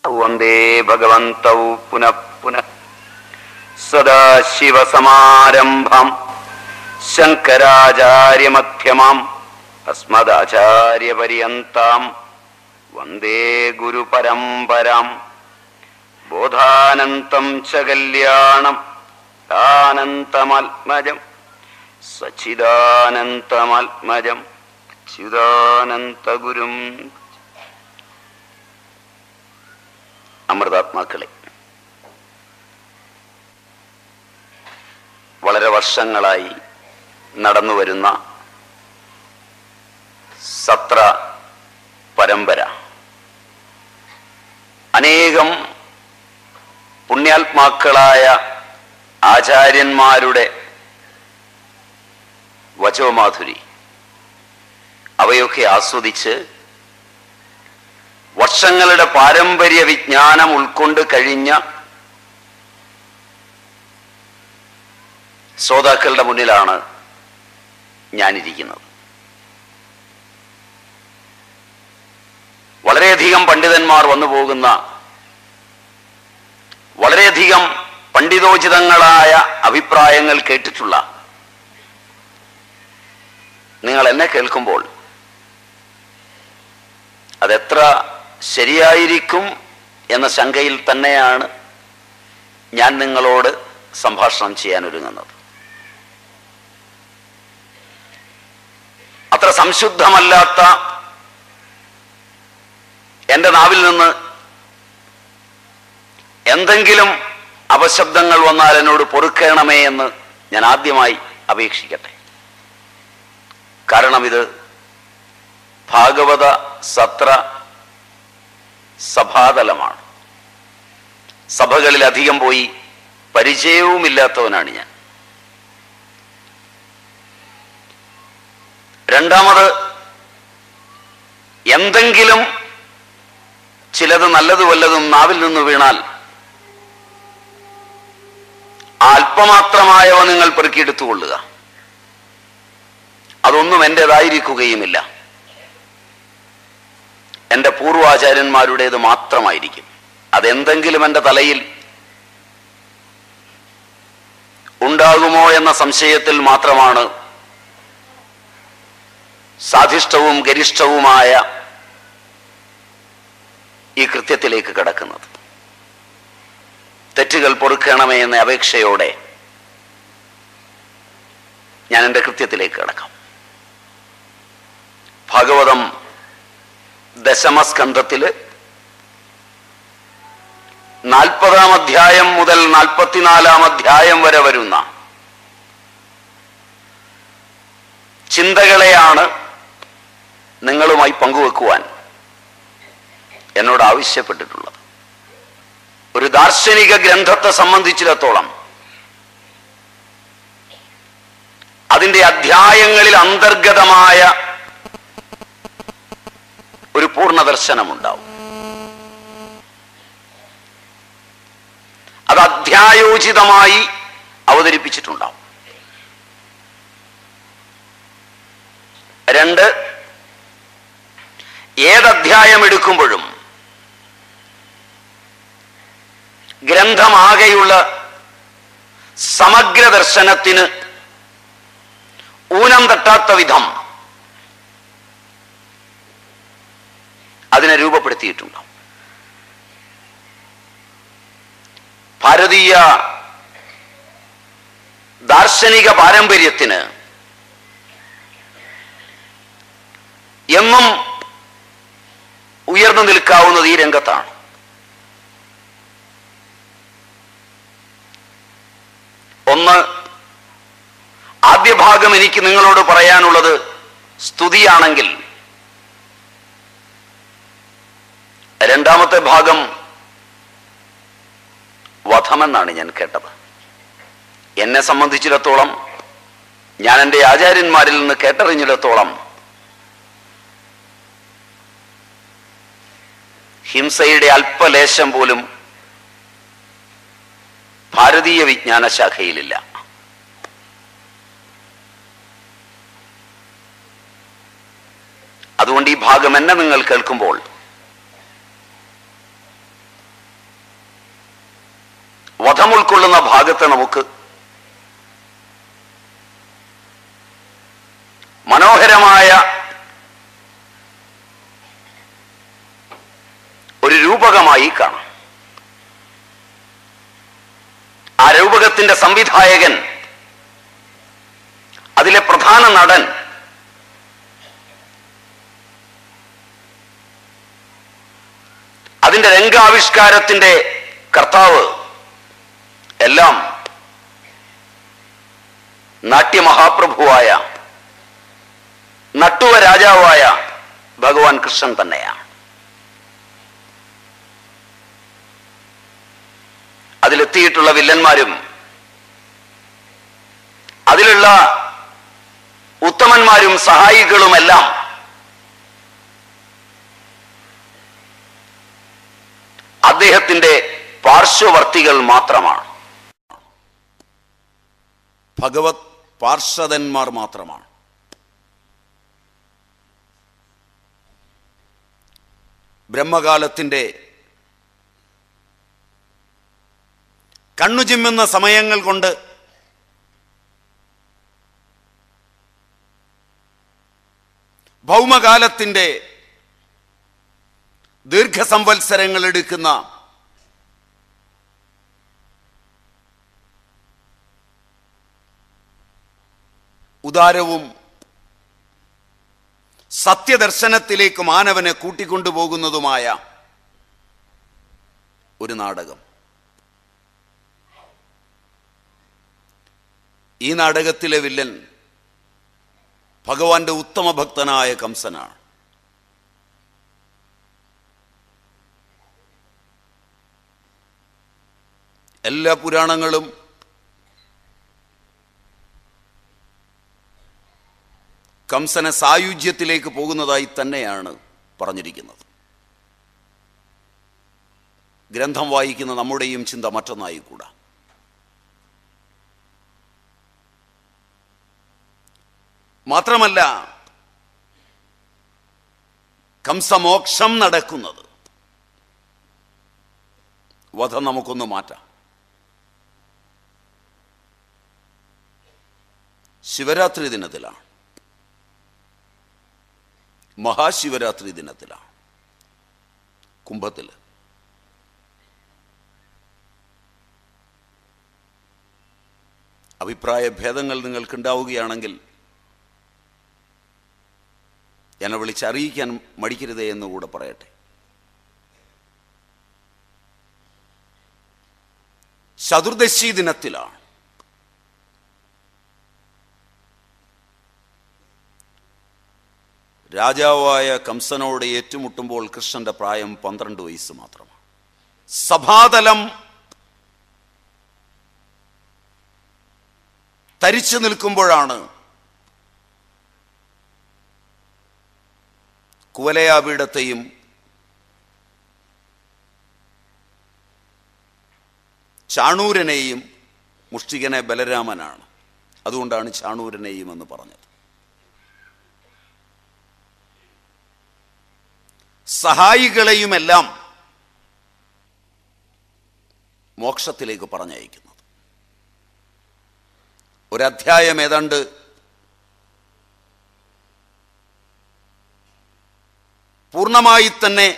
വന്ദേ ഭഗവന്തൗ പുനഃ പുനഃ. സദാശിവസമാരംഭം ശങ്കരാചാര്യമധ്യമാം അസ്മദാചാര്യപര്യന്താം വന്ദേ ഗുരുപരമ്പരാം. ബോധാനന്തം ച കല്യാണം ആനന്തമാത്മജം സച്ചിദാനന്തമാത്മജം അച്യുതാനന്തഗുരും. അമൃതാത്മാക്കളെ, വളരെ വർഷങ്ങളായി നടന്നു വരുന്ന സത്ര പരമ്പര അനേകം പുണ്യാത്മാക്കളായ ആചാര്യന്മാരുടെ വചോമാധുരി അവയൊക്കെ ആസ്വദിച്ച് വർഷങ്ങളുടെ പാരമ്പര്യ വിജ്ഞാനം ഉൾക്കൊണ്ട് കഴിഞ്ഞ ശ്രോതാക്കളുടെ മുന്നിലാണ് ഞാനിരിക്കുന്നത്. വളരെയധികം പണ്ഡിതന്മാർ വന്നു പോകുന്ന, വളരെയധികം പണ്ഡിതോചിതങ്ങളായ അഭിപ്രായങ്ങൾ കേട്ടിട്ടുള്ള നിങ്ങൾ എന്നെ കേൾക്കുമ്പോൾ അതെത്ര ശരിയായിരിക്കും എന്ന ശങ്കയിൽ തന്നെയാണ് ഞാൻ നിങ്ങളോട് സംഭാഷണം ചെയ്യാൻ ഒരുങ്ങുന്നത്. അത്ര സംശുദ്ധമല്ലാത്ത എൻ്റെ നാവിൽ നിന്ന് എന്തെങ്കിലും അപശബ്ദങ്ങൾ വന്നാൽ എന്നോട് പൊറുക്കണമേ എന്ന് ഞാൻ ആദ്യമായി അപേക്ഷിക്കട്ടെ. കാരണം ഇത് ഭാഗവത സത്ര സഭാതലമാണ്. സഭകളിൽ അധികം പോയി പരിചയവുമില്ലാത്തവനാണ് ഞാൻ. രണ്ടാമത്, എന്തെങ്കിലും ചിലത് നല്ലത് വല്ലതും നാവിൽ നിന്ന് വീണാൽ അല്പമാത്രമായവ നിങ്ങൾ പെറുക്കിയെടുത്തുകൊള്ളുക. അതൊന്നും എൻ്റെതായിരിക്കുകയുമില്ല, എൻ്റെ പൂർവാചാര്യന്മാരുടേത് മാത്രമായിരിക്കും. അതെന്തെങ്കിലും എൻ്റെ തലയിൽ ഉണ്ടാകുമോ എന്ന സംശയത്തിൽ മാത്രമാണ് സാധിഷ്ഠവും ഗരിഷ്ഠവുമായ ഈ കൃത്യത്തിലേക്ക് കടക്കുന്നത്. തെറ്റുകൾ പൊറുക്കണമേ എന്ന അപേക്ഷയോടെ ഞാൻ എൻ്റെ കൃത്യത്തിലേക്ക് കടക്കാം. ഭാഗവതം ദശമസ്കന്ധത്തില് 40-ാം അധ്യായം മുതൽ 44-ാം അധ്യായം വരെ വരുന്ന ചിന്തകളെയാണ് നിങ്ങളുമായി പങ്കുവെക്കുവാൻ എന്നോട് ആവശ്യപ്പെട്ടിട്ടുള്ളത്. ഒരു ദാർശനിക ഗ്രന്ഥത്തെ സംബന്ധിച്ചിടത്തോളം അതിൻ്റെ അധ്യായങ്ങളിൽ അന്തർഗതമായ ഒരു പൂർണ്ണദർശനമുണ്ടാവും. അത് അധ്യായോചിതമായി അവതരിപ്പിച്ചിട്ടുണ്ടാവും. 2, ഏതധ്യായം എടുക്കുമ്പോഴും ഗ്രന്ഥമാകെയുള്ള സമഗ്ര ദർശനത്തിന് ഊനം തട്ടാത്ത വിധം അതിനെ രൂപപ്പെടുത്തിയിട്ടുണ്ടാവും. ഭാരതീയ ദാർശനിക പാരമ്പര്യത്തിന് എന്നും ഉയർന്നു നിൽക്കാവുന്നത് ഈ രംഗത്താണ്. ഒന്ന്, ആദ്യ ഭാഗം എനിക്ക് നിങ്ങളോട് പറയാനുള്ളത് സ്തുതിയാണെങ്കിൽ, രണ്ടാമത്തെ ഭാഗം വധമെന്നാണ് ഞാൻ കേട്ടത്. എന്നെ സംബന്ധിച്ചിടത്തോളം, ഞാൻ എൻ്റെ ആചാര്യന്മാരിൽ നിന്ന് കേട്ടറിഞ്ഞിടത്തോളം, ഹിംസയുടെ അല്പലേശം പോലും ഭാരതീയ വിജ്ഞാന ശാഖയിലില്ല. അതുകൊണ്ട് ഈ ഭാഗം എന്നെ നിങ്ങൾ കേൾക്കുമ്പോൾ വധം ഉൾക്കൊള്ളുന്ന ഭാഗത്തെ നമുക്ക് മനോഹരമായ ഒരു രൂപകമായി കാണാം. ആ രൂപകത്തിന്റെ സംവിധായകൻ, അതിലെ പ്രധാന നടൻ അതിന്റെ രംഗാവിഷ്കാരത്തിന്റെ കർത്താവ് എല്ലാം നാട്യമഹാപ്രഭുവായ നട്ടുവ രാജാവായ ഭഗവാൻ കൃഷ്ണൻ തന്നെയാണ്. അതിലെത്തിയിട്ടുള്ള വില്ലന്മാരും അതിലുള്ള ഉത്തമന്മാരും സഹായികളുമെല്ലാം അദ്ദേഹത്തിന്റെ പാർശ്വവർത്തികൾ മാത്രമാണ്, ഭഗവത് പാർഷദന്മാർ മാത്രമാണ്. ബ്രഹ്മകാലത്തിന്റെ കണ്ണുചിമ്മുന്ന സമയങ്ങൾ കൊണ്ട് ഭൗമകാലത്തിന്റെ ദീർഘസംവത്സരങ്ങൾ എടുക്കുന്ന ഉദാരവും സത്യദർശനത്തിലേക്ക് മാനവനെ കൂട്ടിക്കൊണ്ടുപോകുന്നതുമായ ഒരു നാടകം. ഈ നാടകത്തിലെ വില്ലൻ ഭഗവാന്റെ ഉത്തമ ഭക്തനായ കംസനാണ്. എല്ലാ പുരാണങ്ങളും കംസനെ സായുജ്യത്തിലേക്ക് പോകുന്നതായി തന്നെയാണ് പറഞ്ഞിരിക്കുന്നത്. ഗ്രന്ഥം വായിക്കുന്ന നമ്മുടെയും ചിന്ത മറ്റൊന്നായിക്കൂടാ. മാത്രമല്ല, കംസമോക്ഷം നടക്കുന്നത്, വധം നമുക്കൊന്ന് മാറ്റാം, ശിവരാത്രി ദിനത്തിലാണ്, മഹാശിവരാത്രി ദിനത്തിലാണ്, കുംഭത്തിൽ. അഭിപ്രായ ഭേദങ്ങൾ നിങ്ങൾക്കുണ്ടാവുകയാണെങ്കിൽ എന്നെ വിളിച്ചറിയിക്കാൻ മടിക്കരുതേ എന്നുകൂടെ പറയട്ടെ. ചതുർദശി ദിനത്തിലാണ് രാജാവായ കംസനോട് ഏറ്റുമുട്ടുമ്പോൾ കൃഷ്ണന്റെ പ്രായം 12 വയസ്സ് മാത്രമാണ്. സഭാതലം തരിച്ചു നിൽക്കുമ്പോഴാണ് കുവലയാപീഠത്തെയും ചാണൂരനെയും, മുഷ്ടികനെ ബലരാമനാണ്, അതുകൊണ്ടാണ് ചാണൂരനെയും എന്ന് പറഞ്ഞത്, സഹായികളെയുമെല്ലാം മോക്ഷത്തിലേക്ക് പറഞ്ഞയക്കുന്നത്. ഒരധ്യായം ഏതാണ്ട് പൂർണ്ണമായി തന്നെ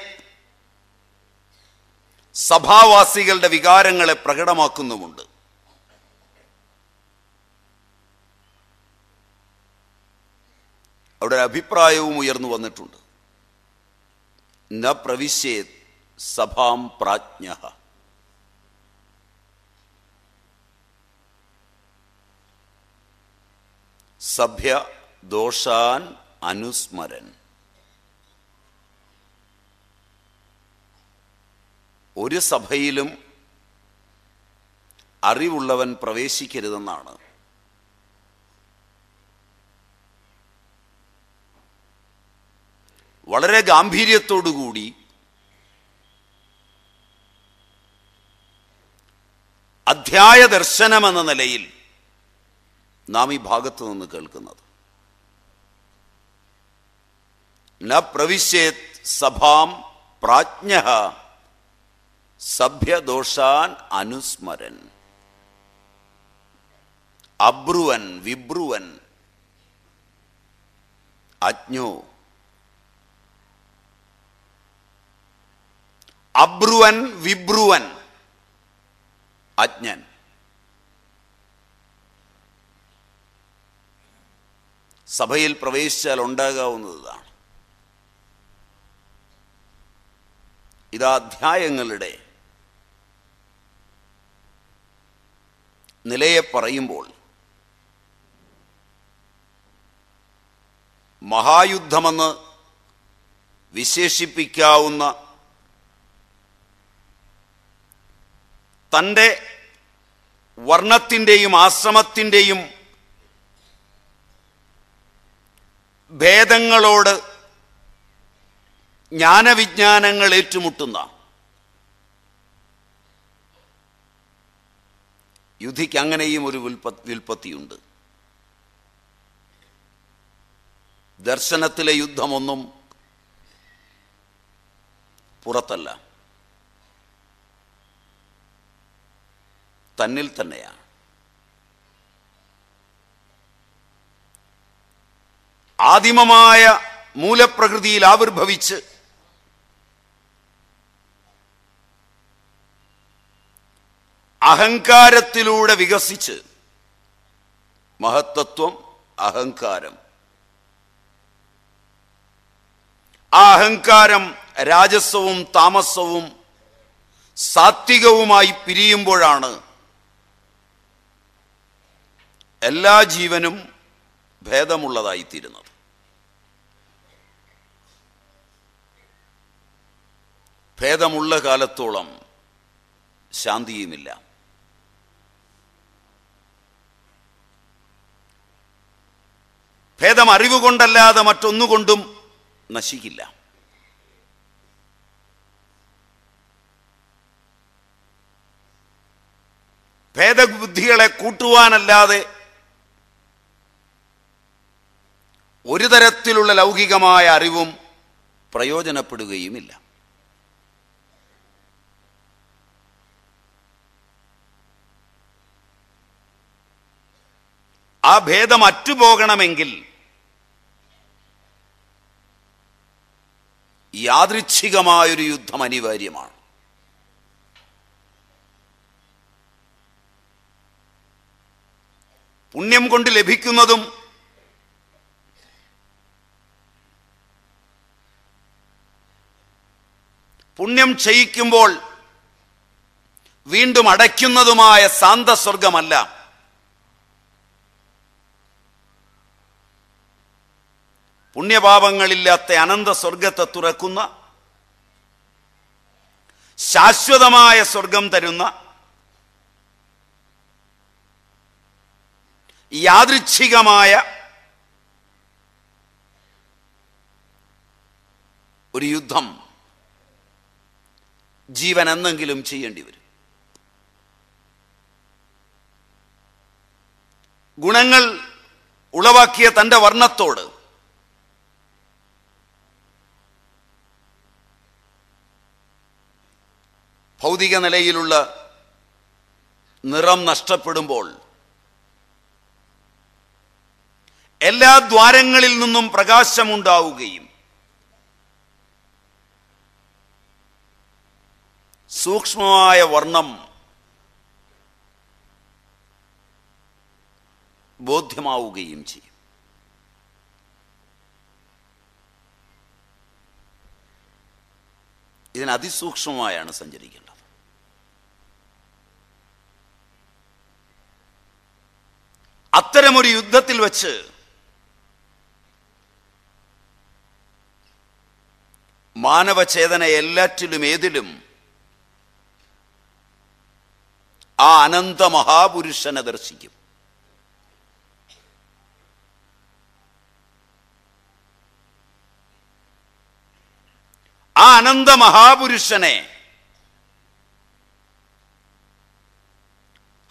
സഭാവാസികളുടെ വികാരങ്ങളെ പ്രകടമാക്കുന്നുമുണ്ട്. അവിടെ ഒരു അഭിപ്രായവും ഉയർന്നു വന്നിട്ടുണ്ട്. ന പ്രവിശ്യേത് സഭാം പ്രാജ്ഞഃ. സഭ്യ ദോഷാൻ അനുസ്മരൻ. ഒരു സഭയിലും അറിവുള്ളവൻ പ്രവേശിക്കരുതെന്നാണ് വളരെ ഗാംഭീര്യത്തോടുകൂടി അധ്യായ ദർശനമെന്ന നിലയിൽ നാം ഈ ഭാഗത്തു നിന്ന് കേൾക്കുന്നത്. ന പ്രവിശ്യേത് സഭാം പ്രാജ്ഞഃ സഭ്യദോഷാൻ അനുസ്മരൻ. അബ്രുവൻ വിബ്രുവൻ അജ്ഞോ. അബ്രുവൻ വിബ്രുവൻ അജ്ഞൻ. സഭയിൽ പ്രവേശിച്ചാൽ ഉണ്ടാകാവുന്നതാണ്. ഇത് അധ്യായങ്ങളുടെ നിലയെ പറയുമ്പോൾ മഹായുദ്ധമെന്ന് വിശേഷിപ്പിക്കാവുന്ന തൻ്റെ വർണ്ണത്തിൻ്റെയും ആശ്രമത്തിൻ്റെയും ഭേദങ്ങളോട് ജ്ഞാനവിജ്ഞാനങ്ങൾ ഏറ്റുമുട്ടുന്ന യുദ്ധിക്ക് അങ്ങനെയും ഒരു വിൽപ്പത്തിയുണ്ട്. ദർശനത്തിലെ യുദ്ധമൊന്നും പുറത്തല്ല, തന്നിൽ തന്നെയാണ്. ആദിമമായ മൂലപ്രകൃതിയിൽ ആവിർഭവിച്ച് അഹങ്കാരത്തിലൂടെ വികസിച്ച് മഹത്തത്വം അഹങ്കാരം. ആ അഹങ്കാരം രാജസവും താമസവും സാത്വികവുമായി പിരിയുമ്പോഴാണ് എല്ലാ ജീവനും ഭേദമുള്ളതായിത്തീരുന്നത്. ഭേദമുള്ള കാലത്തോളം ശാന്തിയുമില്ല. ഭേദം അറിവുകൊണ്ടല്ലാതെ മറ്റൊന്നുകൊണ്ടും നശിക്കില്ല. ഭേദബുദ്ധികളെ കൂട്ടുവാനല്ലാതെ ഒരു തരത്തിലുള്ള ലൗകികമായ അറിവും പ്രയോജനപ്പെടുകയുമില്ല. ആ ഭേദം അറ്റുപോകണമെങ്കിൽ യാദൃച്ഛികമായൊരു യുദ്ധം അനിവാര്യമാണ്. പുണ്യം കൊണ്ട് ലഭിക്കുന്നതും പുണ്യം ചെയ്യിക്കുമ്പോൾ വീണ്ടും അടയ്ക്കുന്നതുമായ സാന്തസ്വർഗമല്ല, പുണ്യപാപങ്ങളില്ലാത്ത അനന്ത സ്വർഗത്തെ തുറക്കുന്ന ശാശ്വതമായ സ്വർഗം തരുന്ന യാദൃച്ഛികമായ ഒരു യുദ്ധം ജീവൻ എന്നെങ്കിലും ചെയ്യേണ്ടി വരും. ഗുണങ്ങൾ ഉളവാക്കിയ തൻ്റെ വർണ്ണത്തോട് ഭൗതിക നിലയിലുള്ള നിറം നഷ്ടപ്പെടുമ്പോൾ എല്ലാ ദ്വാരങ്ങളിൽ നിന്നും പ്രകാശമുണ്ടാവുകയും സൂക്ഷ്മമായ വർണ്ണം ബോധ്യമാവുകയും ചെയ്യും. ഇതിന് അതിസൂക്ഷ്മമായാണ് സഞ്ചരിക്കേണ്ടത്. അത്തരമൊരു യുദ്ധത്തിൽ വച്ച് മാനവചേതന എല്ലാറ്റിലും ഏതിലും ആ അനന്ത മഹാപുരുഷനെ ദർശിക്കും. ആ അനന്ത മഹാപുരുഷനെ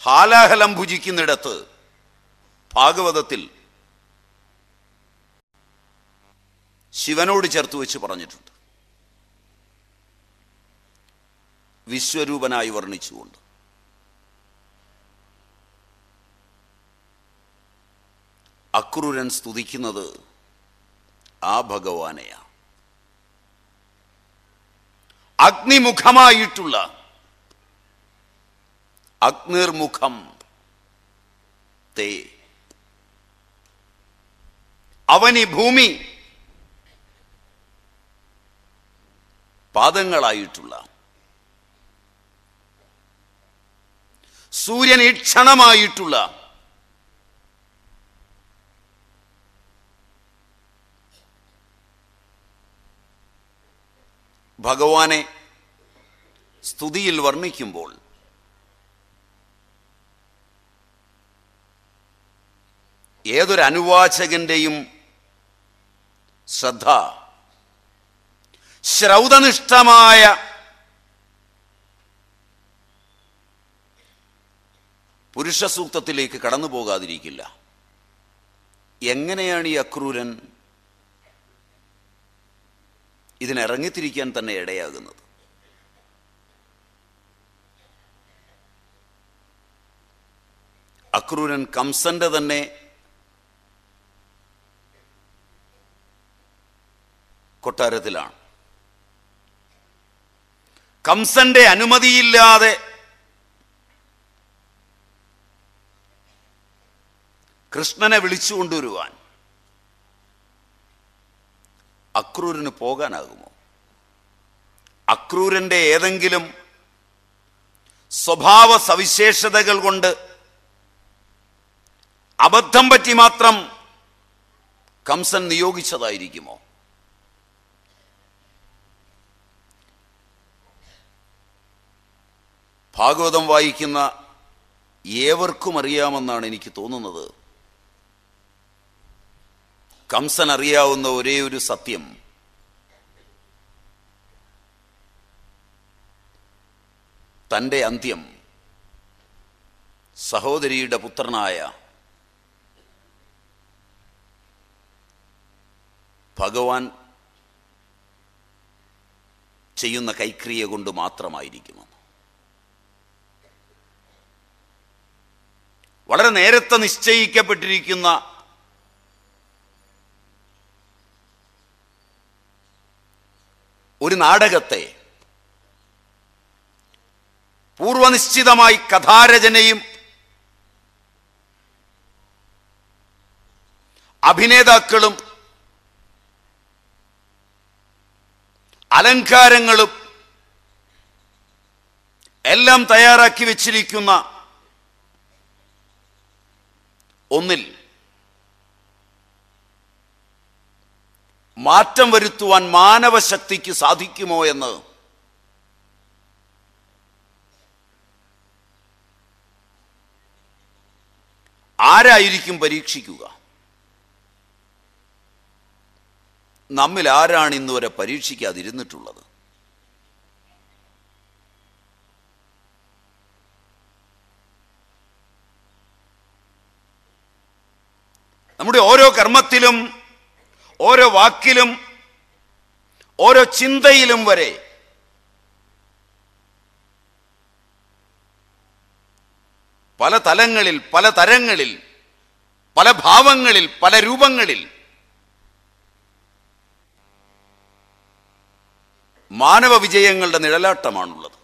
ഹാലാഹലം ഭുജിക്കുന്നിടത്ത് ഭാഗവതത്തിൽ ശിവനോട് ചേർത്ത് വെച്ച് പറഞ്ഞിട്ടുണ്ട്. വിശ്വരൂപനായി വർണ്ണിച്ചുകൊണ്ട്. അക്രൂരൻ സ്തുതിക്കുന്നത് ആ ഭഗവാനെയാണ്. അഗ്നിമുഖമായിട്ടുള്ള, അഗ്നിർമുഖം തേ, അവനി ഭൂമി പാദങ്ങളായിട്ടുള്ള, സൂര്യൻ ഈക്ഷണമായിട്ടുള്ള, ഭഗവാനെ സ്തുതിയിൽ വർണ്ണിക്കുമ്പോൾ ഏതൊരു അനുവാചകന്റെയും ശ്രദ്ധ ശ്രൗതനിഷ്ഠമായ പുരുഷസൂക്തത്തിലേക്ക് കടന്നു പോകാതിരിക്കില്ല. എങ്ങനെയാണ് ഈ അക്രൂരൻ ഇതിനിറങ്ങിത്തിരിക്കാൻ തന്നെ ഇടയാകുന്നത്? അക്രൂരൻ കംസന്റെ തന്നെ കൊട്ടാരത്തിലാണ്. കംസന്റെ അനുമതിയില്ലാതെ കൃഷ്ണനെ വിളിച്ചുകൊണ്ടുവരുവാൻ അക്രൂരന് പോകാനാകുമോ? അക്രൂരന്റെ ഏതെങ്കിലും സ്വഭാവ സവിശേഷതകൾ കൊണ്ട് അബദ്ധം പറ്റി മാത്രം കംസൻ നിയോഗിച്ചതായിരിക്കുമോ? ഭാഗവതം വായിക്കുന്ന ഏവർക്കും അറിയാമെന്നാണ് എനിക്ക് തോന്നുന്നത്. കംസൻ അറിയാവുന്ന ഒരേ ഒരു സത്യം, തൻ്റെ അന്ത്യം സഹോദരിയുടെ പുത്രനായ ഭഗവാൻ ചെയ്യുന്ന കൈക്രിയ കൊണ്ട് മാത്രമായിരിക്കുമെന്ന്. വളരെ നേരത്തെ നിശ്ചയിക്കപ്പെട്ടിരിക്കുന്ന ഒരു നാടകത്തെ പൂർവനിശ്ചിതമായി കഥാരചനയും അഭിനേതാക്കളും അലങ്കാരങ്ങളും എല്ലാം തയ്യാറാക്കി വെച്ചിരിക്കുന്ന ഒന്നിൽ മാറ്റം വരുത്തുവാൻ മാനവശക്തിക്ക് സാധിക്കുമോ എന്ന് ആരായിരിക്കും പരീക്ഷിക്കുക? നമ്മിൽ ആരാണ് ഇന്നുവരെ പരീക്ഷിക്കാതിരുന്നിട്ടുള്ളത്? നമ്മുടെ ഓരോ കർമ്മത്തിലും, ഓരോ വാക്കിലും, ഓരോ ചിന്തയിലും വരെ പല തലങ്ങളിൽ, പല തരങ്ങളിൽ, പല ഭാവങ്ങളിൽ, പല രൂപങ്ങളിൽ മാനവ വിജയങ്ങളുടെ നിഴലാട്ടമാണുള്ളത്.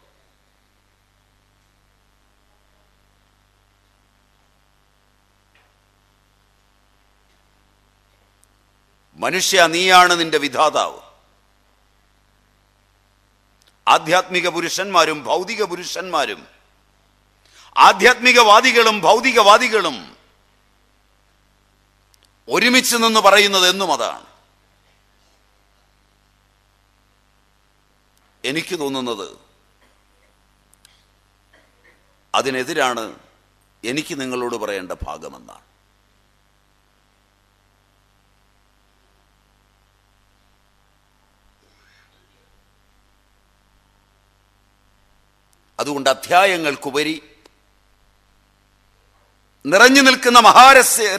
മനുഷ്യ, നീയാണ് നിന്റെ വിധാതാവ്. ആധ്യാത്മിക പുരുഷന്മാരും ഭൗതിക പുരുഷന്മാരും, ആധ്യാത്മികവാദികളും ഭൗതികവാദികളും ഒരുമിച്ച് നിന്ന് പറയുന്നത് എന്നും അതാണ്. എനിക്ക് തോന്നുന്നത് അതിനെതിരാണ് എനിക്ക് നിങ്ങളോട് പറയേണ്ട ഭാഗമെന്നാണ്. അതുകൊണ്ട് അധ്യായങ്ങൾക്കുപരി നിറഞ്ഞു നിൽക്കുന്ന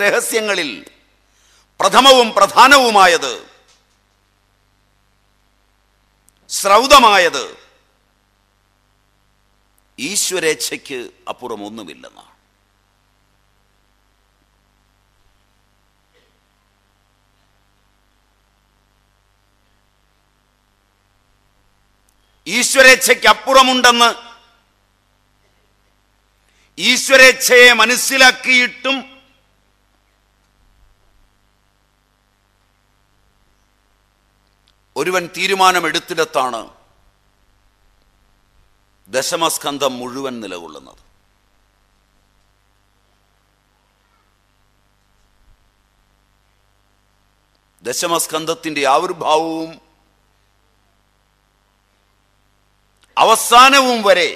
രഹസ്യങ്ങളിൽ പ്രഥമവും പ്രധാനവുമായത്, ശ്രൗതമായത് ഈശ്വരേച്ഛയ്ക്ക് അപ്പുറം ഒന്നുമില്ലെന്നാണ്. ഈശ്വരേച്ഛയ്ക്ക് അപ്പുറമുണ്ടെന്ന് ഈശ്വരേച്ഛയെ മനസ്സിലാക്കിയിട്ടും ഒരുവൻ തീരുമാനമെടുത്തിടത്താണ് ദശമസ്കന്ധം മുഴുവൻ നിലകൊള്ളുന്നത്. ദശമസ്കന്ധത്തിന്റെ ആവിർഭാവവും അവസാനവും വരെ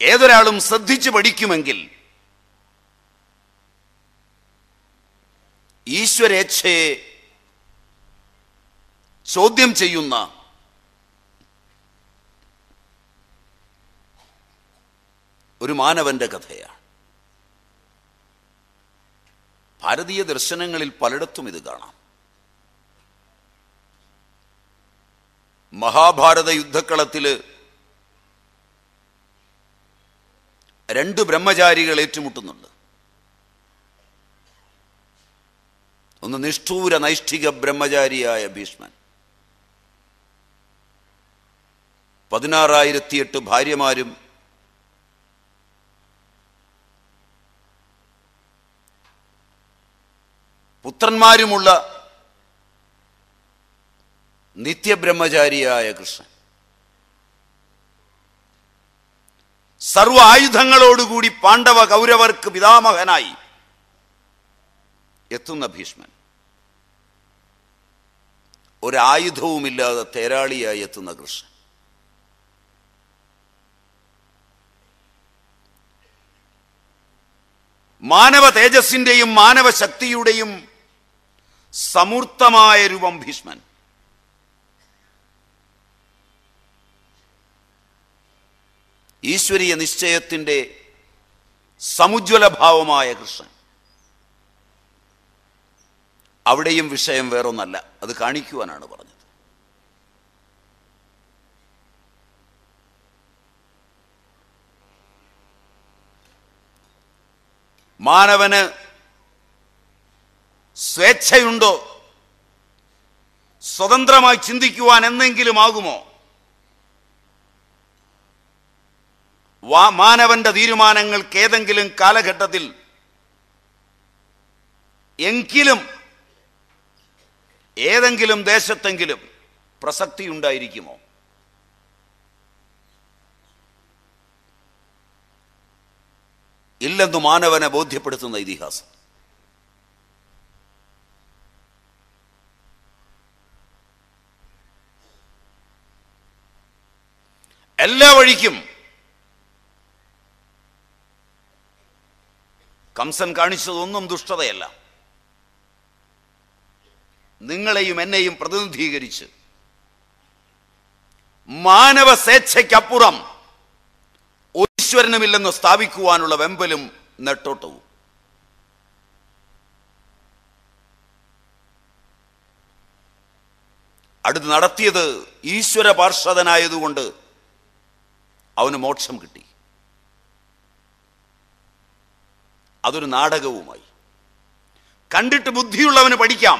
ഏതൊരാളും ശ്രദ്ധിച്ചു പഠിക്കുമെങ്കിൽ ഈശ്വരേച്ഛയെ ചോദ്യം ചെയ്യുന്ന ഒരു മാനവന്റെ കഥയാണ്. ഭാരതീയ ദർശനങ്ങളിൽ പലയിടത്തും ഇത് കാണാം. മഹാഭാരത യുദ്ധക്കളത്തില് രണ്ട് ബ്രഹ്മചാരികൾ ഏറ്റുമുട്ടുന്നുണ്ട്. ഒന്ന് നിഷ്ഠൂര നൈഷ്ഠിക ബ്രഹ്മചാരിയായ ഭീഷ്മൻ, 16,008 ഭാര്യമാരും പുത്രന്മാരുമുള്ള നിത്യബ്രഹ്മചാരിയായ കൃഷ്ണൻ. സർവ ആയുധങ്ങളോടുകൂടി പാണ്ഡവ കൗരവർക്ക് പിതാമഹനായി എത്തുന്ന ഭീഷ്മൻ, ഒരായുധവുമില്ലാതെ തേരാളിയായി എത്തുന്ന കൃഷ്ണൻ. മാനവ തേജസ്സിന്റെയും മാനവ ശക്തിയുടെയും സമൂർത്തമായ രൂപം ഭീഷ്മൻ. ഈശ്വരീയ നിശ്ചയത്തിന്റെ സമുജ്വല ഭാവമായ കൃഷ്ണൻ. അവിടെയും വിഷയം വേറൊന്നല്ല, അത് കാണിക്കുവാനാണ് പറഞ്ഞത്. മാനവന് സ്വേച്ഛയുണ്ടോ? സ്വതന്ത്രമായി ചിന്തിക്കുവാൻ എന്നെങ്കിലും ആകുമോ? മാനവന്റെ തീരുമാനങ്ങൾക്ക് ഏതെങ്കിലും കാലഘട്ടത്തിൽ എങ്കിലും ഏതെങ്കിലും ദേശത്തെങ്കിലും പ്രസക്തി ഉണ്ടായിരിക്കുമോ? ഇല്ലെന്ന് മാനവനെ ബോധ്യപ്പെടുത്തുന്ന ഇതിഹാസം. എല്ലാ വഴിക്കും കംസൻ കാണിച്ചതൊന്നും ദുഷ്ടതയല്ല. നിങ്ങളെയും എന്നെയും പ്രതിനിധീകരിച്ച് മാനവ സ്വേച്ഛയ്ക്കപ്പുറം ഈശ്വരനുമില്ലെന്ന് സ്ഥാപിക്കുവാനുള്ള വെമ്പലും നെട്ടോട്ടവും. അടുത്ത് നടത്തിയത് ഈശ്വര പാർഷദനായതുകൊണ്ട് അവന് മോക്ഷം കിട്ടി. അതൊരു നാടകവുമായി. കണ്ടിട്ട് ബുദ്ധിയുള്ളവന് പഠിക്കാം,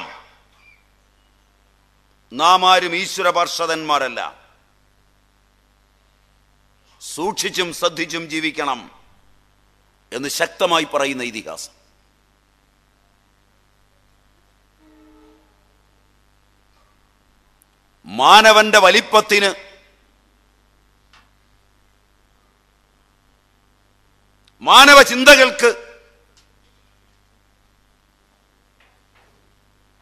നാം ആരും ഈശ്വര പാർഷദന്മാരല്ല, സൂക്ഷിച്ചും ശ്രദ്ധിച്ചും ജീവിക്കണം എന്ന് ശക്തമായി പറയുന്ന ഇതിഹാസം. മാനവന്റെ വലിപ്പത്തിന് മാനവ ചിന്തകൾക്ക്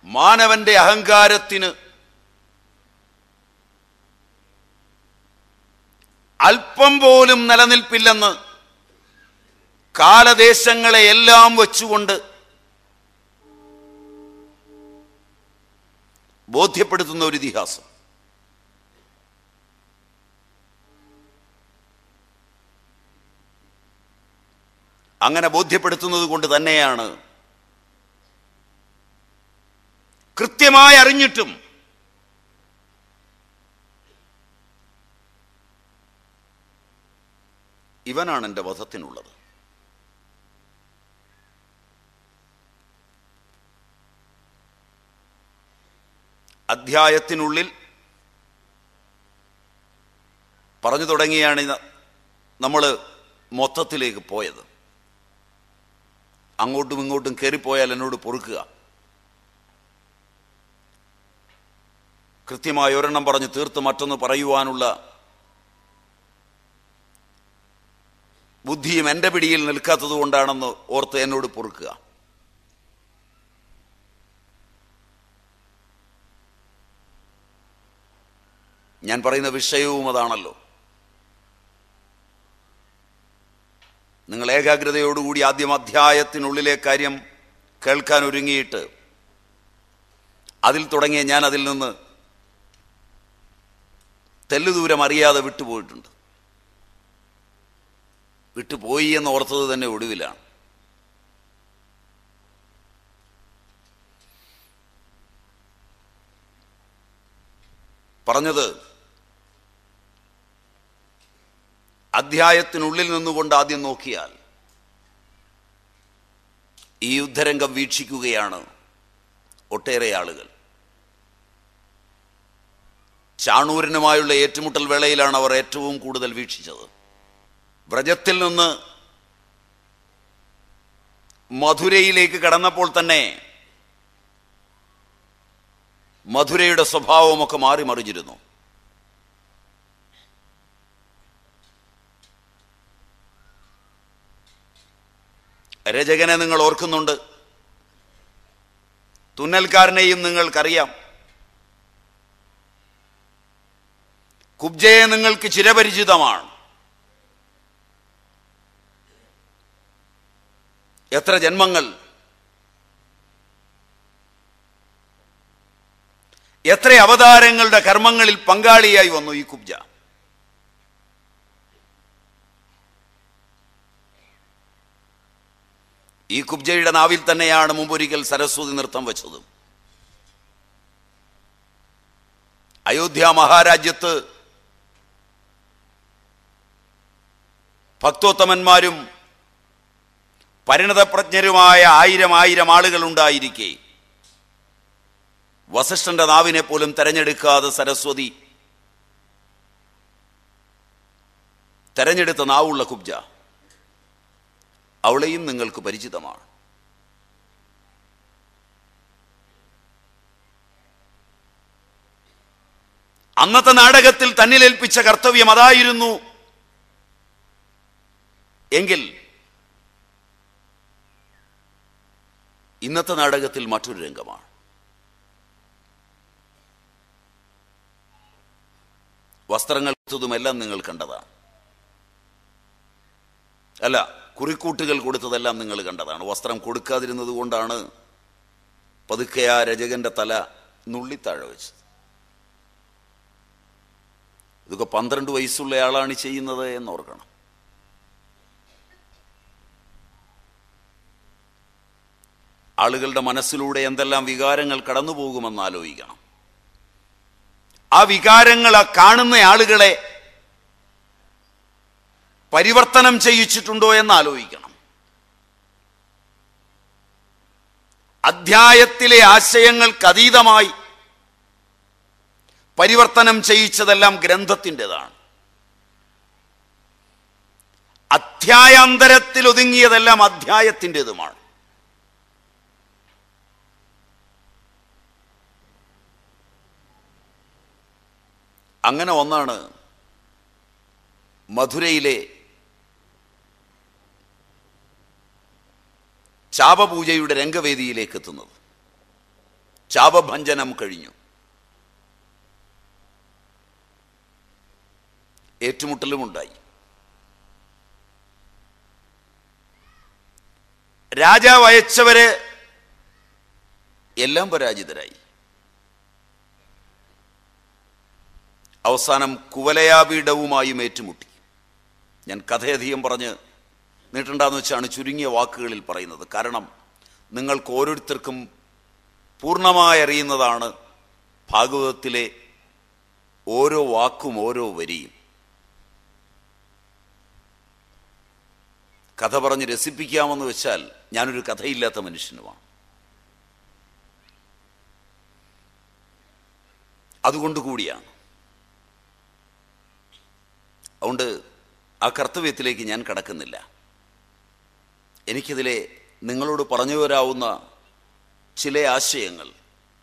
മാനവന്റെ അഹങ്കാരത്തിന് അല്പം പോലും നിലനിൽപ്പില്ലെന്ന് കാലദേശങ്ങളെ എല്ലാം വച്ചുകൊണ്ട് ബോധ്യപ്പെടുത്തുന്ന ഒരു ഇതിഹാസം. അങ്ങനെ ബോധ്യപ്പെടുത്തുന്നത് കൊണ്ട് തന്നെയാണ് കൃത്യമായി അറിഞ്ഞിട്ടും ഇവനാണ് എൻ്റെ വധത്തിനുള്ളത്. അധ്യായത്തിനുള്ളിൽ പറഞ്ഞു തുടങ്ങിയാണ് നമ്മൾ മൊത്തത്തിലേക്ക് പോയത്. അങ്ങോട്ടും ഇങ്ങോട്ടും കയറിപ്പോയാൽ എന്നോട് പൊറുക്കുക. കൃത്യമായി ഒരെണ്ണം പറഞ്ഞ് തീർത്ത് മറ്റൊന്ന് പറയുവാനുള്ള ബുദ്ധിയും എൻ്റെ പിടിയിൽ നിൽക്കാത്തത് കൊണ്ടാണെന്ന് ഓർത്ത് എന്നോട് പൊറുക്കുക. ഞാൻ പറയുന്ന വിഷയവും അതാണല്ലോ. നിങ്ങൾ ഏകാഗ്രതയോടുകൂടി ആദ്യം അധ്യായത്തിനുള്ളിലെ കാര്യം കേൾക്കാൻ ഒരുങ്ങിയിട്ട് അതിൽ തുടങ്ങിയ ഞാൻ അതിൽ നിന്ന് തെല്ലുദൂരം അറിയാതെ വിട്ടുപോയിട്ടുണ്ട്. വിട്ടുപോയി എന്ന് ഓർത്തത് തന്നെ ഒടുവിലാണ്. പറഞ്ഞത് അധ്യായത്തിനുള്ളിൽ നിന്നുകൊണ്ട് ആദ്യം നോക്കിയാൽ ഈ യുദ്ധരംഗം വീക്ഷിക്കുകയാണ് ഒട്ടേറെ ആളുകൾ. ചാണൂരനുമായുള്ള ഏറ്റുമുട്ടൽ വേളയിലാണ് അവർ ഏറ്റവും കൂടുതൽ വീക്ഷിച്ചത്. വ്രജത്തിൽ നിന്ന് മധുരയിലേക്ക് കടന്നപ്പോൾ തന്നെ മധുരയുടെ സ്വഭാവമൊക്കെ മാറി മറിഞ്ഞിരുന്നു. രചകനെ നിങ്ങൾ ഓർക്കുന്നുണ്ട്, തുന്നൽക്കാരനെയും നിങ്ങൾക്കറിയാം, കുബ്ജയെ നിങ്ങൾക്ക് ചിരപരിചിതമാണ്. എത്ര ജന്മങ്ങൾ, എത്ര അവതാരങ്ങളുടെ കർമ്മങ്ങളിൽ പങ്കാളിയായി വന്നു ഈ കുബ്ജ. ഈ കുബ്ജയുടെ നാവിൽ തന്നെയാണ് മുമ്പൊരിക്കൽ സരസ്വതി നൃത്തം വെച്ചത്. അയോധ്യ മഹാരാജ്യത്ത് ഭക്തോത്തമന്മാരും പരിണതപ്രജ്ഞരുമായ ആയിരം ആളുകൾ ഉണ്ടായിരിക്കെ വസിഷ്ഠന്റെ നാവിനെ പോലും തെരഞ്ഞെടുക്കാതെ സരസ്വതി തെരഞ്ഞെടുത്ത നാവുള്ള കുബ്ജ, അവളെയും നിങ്ങൾക്ക് പരിചിതമാണ്. അന്നത്തെ നാടകത്തിൽ തന്നിലേൽപ്പിച്ച കർത്തവ്യം അതായിരുന്നു എങ്കിൽ ഇന്നത്തെ നാടകത്തിൽ മറ്റൊരു രംഗമാണ്. വസ്ത്രങ്ങൾ കൊടുത്തതുമെല്ലാം നിങ്ങൾ കണ്ടതാണ്. അല്ല, കുറിക്കൂട്ടുകൾ കൊടുത്തതെല്ലാം നിങ്ങൾ കണ്ടതാണ്. വസ്ത്രം കൊടുക്കാതിരുന്നത് കൊണ്ടാണ് പതുക്കെ ആ രചകന്റെ തല നുള്ളിത്താഴ വെച്ചത്. ഇതൊക്കെ 12 വയസ്സുള്ള ആളാണ് ചെയ്യുന്നത് എന്നോർക്കണം. ആളുകളുടെ മനസ്സിലൂടെ എന്തെല്ലാം വികാരങ്ങൾ കടന്നു പോകുമെന്ന് ആലോചിക്കണം. ആ വികാരങ്ങൾ ആ കാണുന്ന ആളുകളെ പരിവർത്തനം ചെയ്യിച്ചിട്ടുണ്ടോ എന്ന് ആലോചിക്കണം. അധ്യായത്തിലെ ആശയങ്ങൾക്ക് അതീതമായി പരിവർത്തനം ചെയ്യിച്ചതെല്ലാം ഗ്രന്ഥത്തിൻ്റെതാണ്. അധ്യായാന്തരത്തിൽ ഒതുങ്ങിയതെല്ലാം അധ്യായത്തിൻ്റെതുമാണ്. അങ്ങനെ ഒന്നാണ് മധുരയിലെ ചാപപൂജയുടെ രംഗവേദിയിലേക്ക് എത്തുന്നത്. ചാപഭഞ്ജനം കഴിഞ്ഞു, ഏറ്റുമുട്ടലുമുണ്ടായി. രാജാവ് അയച്ചവര് എല്ലാം പരാജിതരായി. അവസാനം കുവലയാപീഠവുമായും ഏറ്റുമുട്ടി. ഞാൻ കഥയധികം പറഞ്ഞ് നീട്ടണ്ടെന്ന് വെച്ചാണ് ചുരുങ്ങിയ വാക്കുകളിൽ പറയുന്നത്. കാരണം നിങ്ങൾക്ക് ഓരോരുത്തർക്കും പൂർണ്ണമായി അറിയുന്നതാണ് ഭാഗവതത്തിലെ ഓരോ വാക്കും ഓരോ വരിയും. കഥ പറഞ്ഞ് രസിപ്പിക്കാമെന്ന് വെച്ചാൽ ഞാനൊരു കഥയില്ലാത്ത മനുഷ്യനുമാണ്. അതുകൊണ്ട് കൂടിയാണ്. അതുകൊണ്ട് ആ കർത്തവ്യത്തിലേക്ക് ഞാൻ കടക്കുന്നില്ല. എനിക്കതിലെ നിങ്ങളോട് പറഞ്ഞു വരാവുന്ന ചില ആശയങ്ങൾ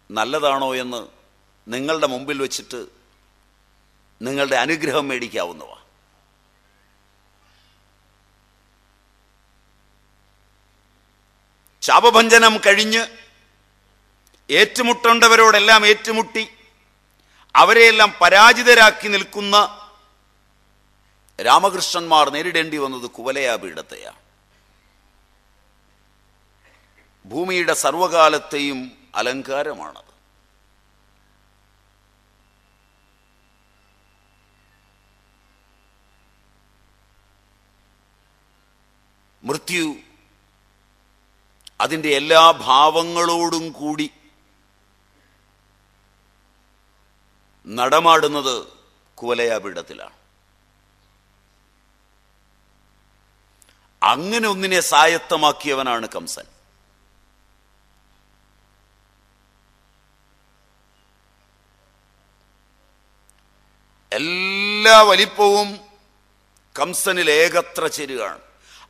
നല്ലതാണോ എന്ന് നിങ്ങളുടെ മുമ്പിൽ വച്ചിട്ട് നിങ്ങളുടെ അനുഗ്രഹം മേടിക്കാവുന്നവ. ശാപഭഞ്ജനം കഴിഞ്ഞ് ഏറ്റുമുട്ടേണ്ടവരോടെല്ലാം ഏറ്റുമുട്ടി അവരെയെല്ലാം പരാജിതരാക്കി നിൽക്കുന്ന രാമകൃഷ്ണന്മാർ നേരിടേണ്ടി വന്നത് കുവലയാപീഠത്തെയാണ്. ഭൂമിയുടെ സർവകാലത്തെയും അലങ്കാരമാണത്. മൃത്യു അതിൻ്റെ എല്ലാ ഭാവങ്ങളോടും കൂടി നടമാടുന്നത് കുവലയാപീഠത്തിലാണ്. അങ്ങനെ ഒന്നിനെ സ്വായത്തമാക്കിയവനാണ് കംസൻ. എല്ലാ വലിപ്പവും കംസനിൽ ഏകത്ര ചേരുകയാണ്.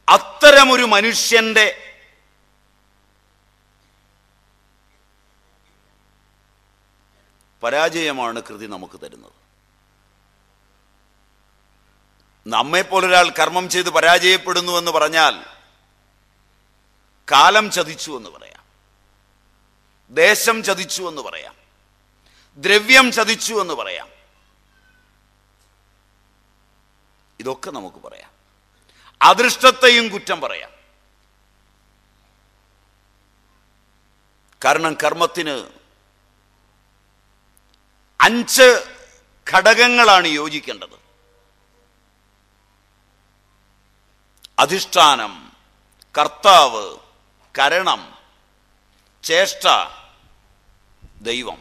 അത്തരമൊരു മനുഷ്യന്റെ പരാജയമാണ് കൃതി നമുക്ക് തരുന്നത്. നമ്മെപ്പോലൊരാൾ കർമ്മം ചെയ്ത് പരാജയപ്പെടുന്നു എന്ന് പറഞ്ഞാൽ കാലം ചതിച്ചു എന്ന് പറയാം, ദേശം ചതിച്ചു എന്ന് പറയാം, ദ്രവ്യം ചതിച്ചു എന്ന് പറയാം. ഇതൊക്കെ നമുക്ക് പറയാം. അദൃഷ്ടത്തെയും കുറ്റം പറയാം. കാരണം കർമ്മത്തിന് 5 ഘടകങ്ങളാണ് യോജിക്കേണ്ടത്. അധിഷ്ഠാനം, കർത്താവ്, കരണം, ചേഷ്ട, ദൈവം.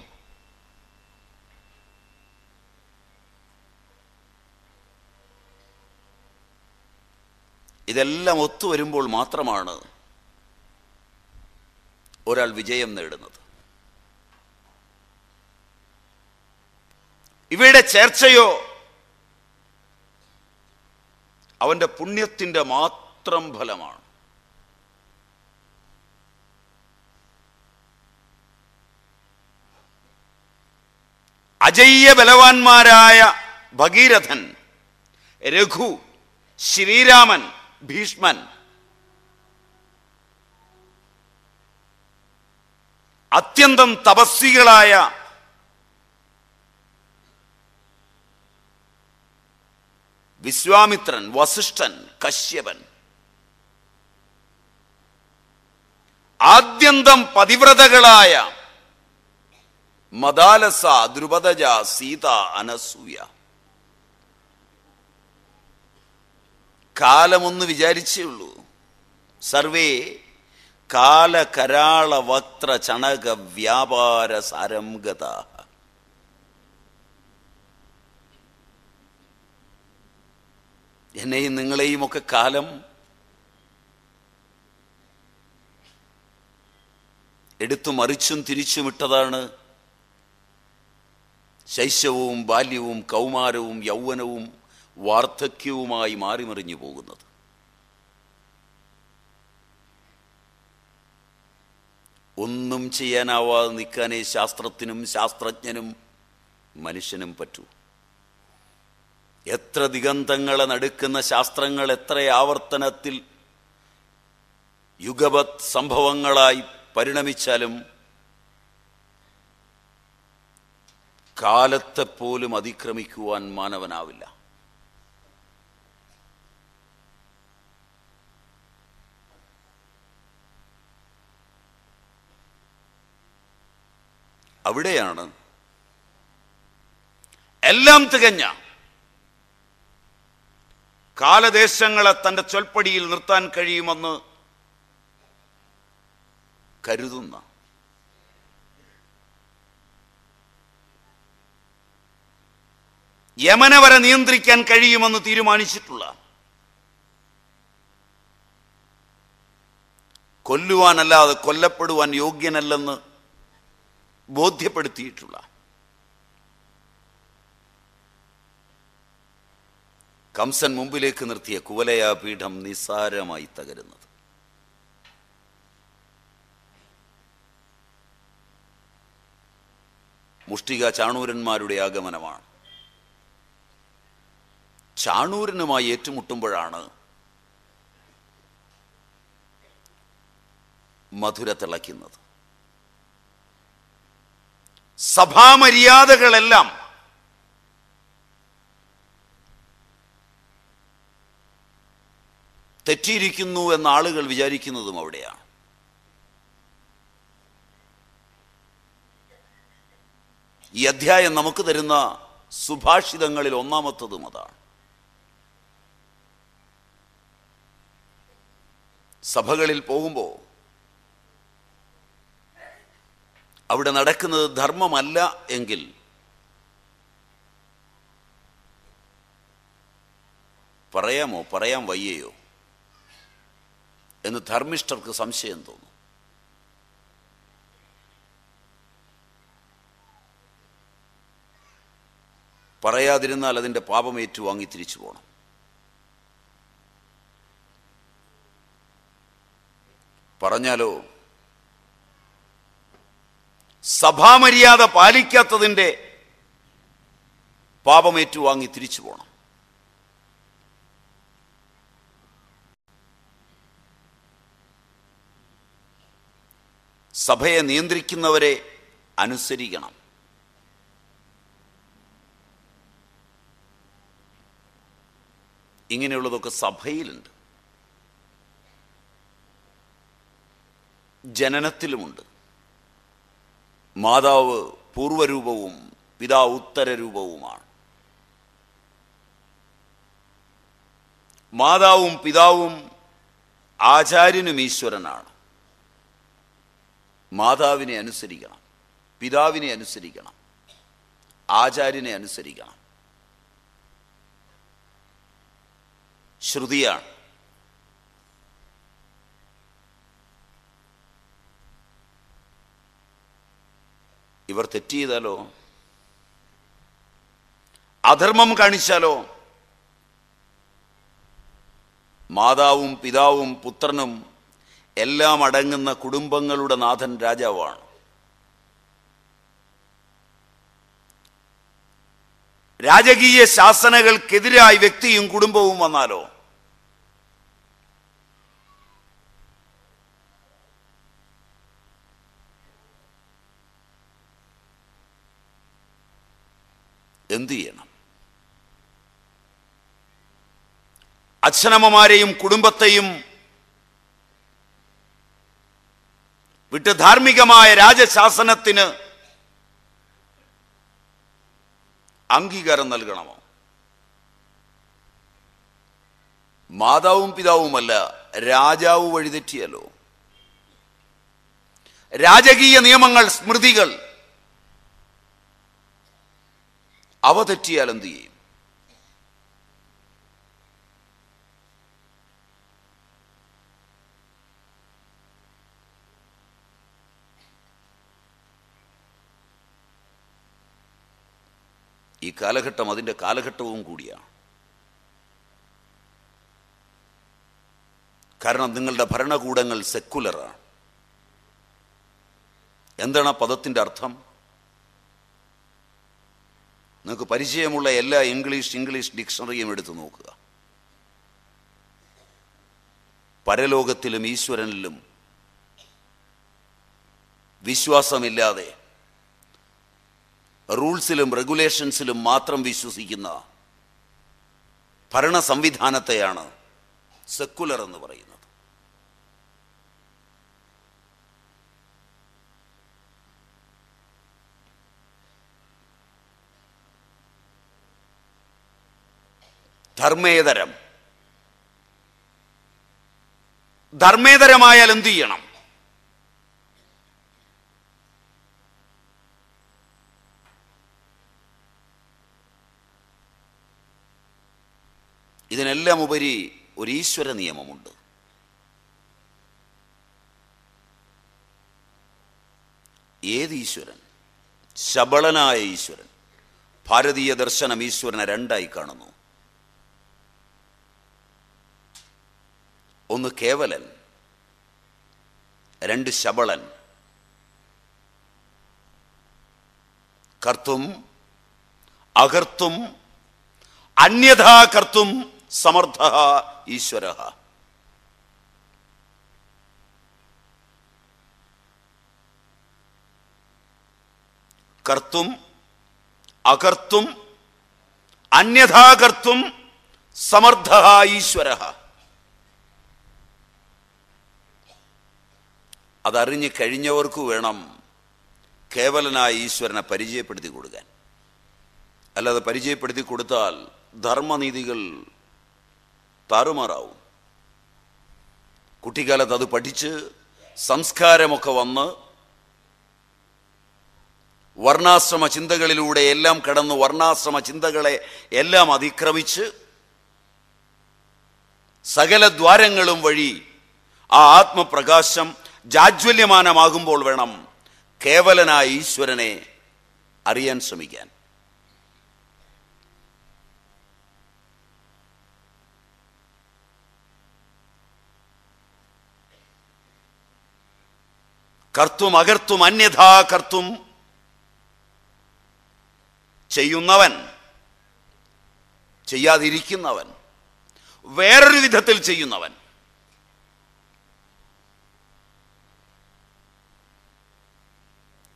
ഇതെല്ലാം ഒത്തുവരുമ്പോൾ മാത്രമാണ് ഒരാൾ വിജയം നേടുന്നത്. ഇവയുടെ ചേർച്ചയോ അവന്റെ പുണ്യത്തിന്റെ മാത്രം ഫലമാണ്. അജയ്യ ബലവാന്മാരായ ഭഗീരഥൻ, രഘു, ശ്രീരാമൻ, ഭീഷ്മൻ അത്യന്തം തപസ്വികളായ വിശ്വാമിത്രൻ, വസിഷ്ഠൻ, കശ്യപൻ ആദ്യന്തം പതിവ്രതകളായ മദാലസ, ദ്രുപദജ, സീത, അനസൂയ. കാലമൊന്ന് വിചാരിച്ചേ ഉള്ളൂ. സർവേ കാലകരാള വക്ത്ര ചണക വ്യാപാര സാരംഗത. എന്നെയും നിങ്ങളെയും ഒക്കെ കാലം എടുത്തു മറിച്ചും തിരിച്ചും ഇട്ടതാണ്. ശൈശവവും ബാല്യവും കൗമാരവും യൗവനവും വാർദ്ധക്യവുമായി മാറിമറിഞ്ഞു പോകുന്നത്. ഒന്നും ചെയ്യാനാവാതെ നിൽക്കാനേ ശാസ്ത്രത്തിനും ശാസ്ത്രജ്ഞനും മനുഷ്യനും പറ്റൂ. എത്ര ദിഗന്തങ്ങളെ നടുക്കുന്ന ശാസ്ത്രങ്ങൾ എത്ര ആവർത്തനത്തിൽ യുഗപത് സംഭവങ്ങളായി പരിണമിച്ചാലും കാലത്തെപ്പോലും അതിക്രമിക്കുവാൻ മാനവനാവില്ല. അവിടെയാണ് എല്ലാം തികഞ്ഞ കാലദേശങ്ങളെ തൻ്റെ ചൊൽപ്പടിയിൽ നിർത്താൻ കഴിയുമെന്ന് കരുതുന്ന യമനെ വരെ നിയന്ത്രിക്കാൻ കഴിയുമെന്ന് തീരുമാനിച്ചിട്ടുള്ള കൊല്ലുവാനല്ലാതെ കൊല്ലപ്പെടുവാൻ യോഗ്യനല്ലെന്ന് ബോധ്യപ്പെടുത്തിയിട്ടുള്ള കംസൻ മുമ്പിലേക്ക് നിർത്തിയ കുവലയാപീഠം നിസ്സാരമായി തകരുന്നത്. മുഷ്ടിക ചാണൂരന്മാരുടെ ആഗമനമാണ്. ചാണൂരനുമായി ഏറ്റുമുട്ടുമ്പോഴാണ് മധുര തിളയ്ക്കുന്നത്. സഭാമര്യാദകളെല്ലാം തെറ്റിയിരിക്കുന്നു എന്ന ആളുകൾ വിചാരിക്കുന്നതും അവിടെയാണ്. ഈ അധ്യായം നമുക്ക് തരുന്ന സുഭാഷിതങ്ങളിൽ ഒന്നാമത്തതും അതാണ്. സഭകളിൽ പോകുമ്പോൾ അവിടെ നടക്കുന്നത് ധർമ്മമല്ല എങ്കിൽ പറയാമോ, പറയാൻ വയ്യയോ എന്ന് ധർമ്മിഷ്ഠർക്ക് സംശയം തോന്നും. പറയാതിരുന്നാൽ അതിൻ്റെ പാപം ഏറ്റുവാങ്ങി തിരിച്ചു പോകണം. പറഞ്ഞാലോ സഭാമര്യാദ പാലിക്കാത്തതിൻ്റെ പാപം ഏറ്റുവാങ്ങി തിരിച്ചു പോകണം. സഭയെ നിയന്ത്രിക്കുന്നവരെ അനുസരിക്കണം. ഇങ്ങനെയുള്ളതൊക്കെ സഭയിലുണ്ട്, ജനനത്തിലുമുണ്ട്. മാതാവ് പൂർവരൂപവും പിതാവ് ഉത്തരരൂപവുമാണ്. മാതാവും പിതാവും ആചാര്യനും ഈശ്വരനാണ്. മാതാവിനെ അനുസരിക്കണം, പിതാവിനെ അനുസരിക്കണം, ആചാര്യനെ അനുസരിക്കണം. ശ്രുതിയാണ്. ഇവർ തെറ്റ് ചെയ്താലോ, അധർമ്മം കാണിച്ചാലോ, മാതാവും പിതാവും പുത്രനും എല്ലാം അടങ്ങുന്ന കുടുംബങ്ങളുടെ നാഥൻ രാജാവാണ്. രാജകീയ ശാസനകൾക്കെതിരായി വ്യക്തിയും കുടുംബവും വന്നാലോ, എന്തു ചെയ്യണം? അച്ഛനമ്മമാരെയും കുടുംബത്തെയും വിട്ട് ധാർമ്മികമായ രാജശാസനത്തിന് അംഗീകാരം നൽകണമോ? മാതാവും പിതാവുമല്ല, രാജാവ് വഴിതെറ്റിയാലോ? രാജകീയ നിയമങ്ങൾ, സ്മൃതികൾ അവ തെറ്റിയാൽ എന്തു ചെയ്യും? ഈ കാലഘട്ടം അതിൻ്റെ കാലഘട്ടവും കൂടിയാണ്. കാരണം നിങ്ങളുടെ ഭരണകൂടങ്ങൾ സെക്കുലറാണ്. എന്താണ് ആ പദത്തിൻ്റെ അർത്ഥം? നിങ്ങൾക്ക് പരിചയമുള്ള എല്ലാ ഇംഗ്ലീഷ് ഡിക്ഷണറിയും എടുത്തു നോക്കുക. പരലോകത്തിലും ഈശ്വരനിലും വിശ്വാസമില്ലാതെ റൂൾസിലും റെഗുലേഷൻസിലും മാത്രം വിശ്വസിക്കുന്ന ഭരണ സംവിധാനത്തെയാണ് സെക്കുലർ എന്ന് പറയുന്നത്. ധർമ്മേതരമായാൽ എന്തു ചെയ്യണം? ഇതിനെല്ലാം ഉപരി ഒരു ഈശ്വര നിയമമുണ്ട്. ഏത് ഈശ്വരൻ? ശബളനായ ഈശ്വരൻ. ഭാരതീയ ദർശനം ഈശ്വരനെ രണ്ടായി കാണുന്നു. ഒന്ന് കേവലൻ, രണ്ട് ശബളൻ. കർത്തും അകർത്തും അന്യഥാ കർത്തും സമർത്ഥ ഈശ്വര. കർത്തും അകർത്തും അന്യഥാ കർത്തും സമർത്ഥ ഈശ്വര. അതറിഞ്ഞ് കഴിഞ്ഞവർക്ക് വേണം കേവലനായ ഈശ്വരനെ പരിചയപ്പെടുത്തി കൊടുക്കാൻ. അല്ലാതെ പരിചയപ്പെടുത്തി കൊടുത്താൽ ധർമ്മനീതികൾ താറുമാറാവും. കുട്ടിക്കാലത്ത് അത് പഠിച്ച് സംസ്കാരമൊക്കെ വന്ന് വർണ്ണാശ്രമ ചിന്തകളിലൂടെ എല്ലാം കടന്ന് വർണ്ണാശ്രമ ചിന്തകളെ എല്ലാം അതിക്രമിച്ച് സകല ദ്വാരങ്ങളും വഴി ആ ആത്മപ്രകാശം ജാജ്വല്യമാനമാകുമ്പോൾ വേണം കേവലനായ ഈശ്വരനെ അറിയാൻ ശ്രമിക്കാൻ. കർത്തും അകർത്തും അന്യഥാ കർത്തും ചെയ്യുന്നവൻ, ചെയ്യാതിരിക്കുന്നവൻ, വേറൊരു വിധത്തിൽ ചെയ്യുന്നവൻ.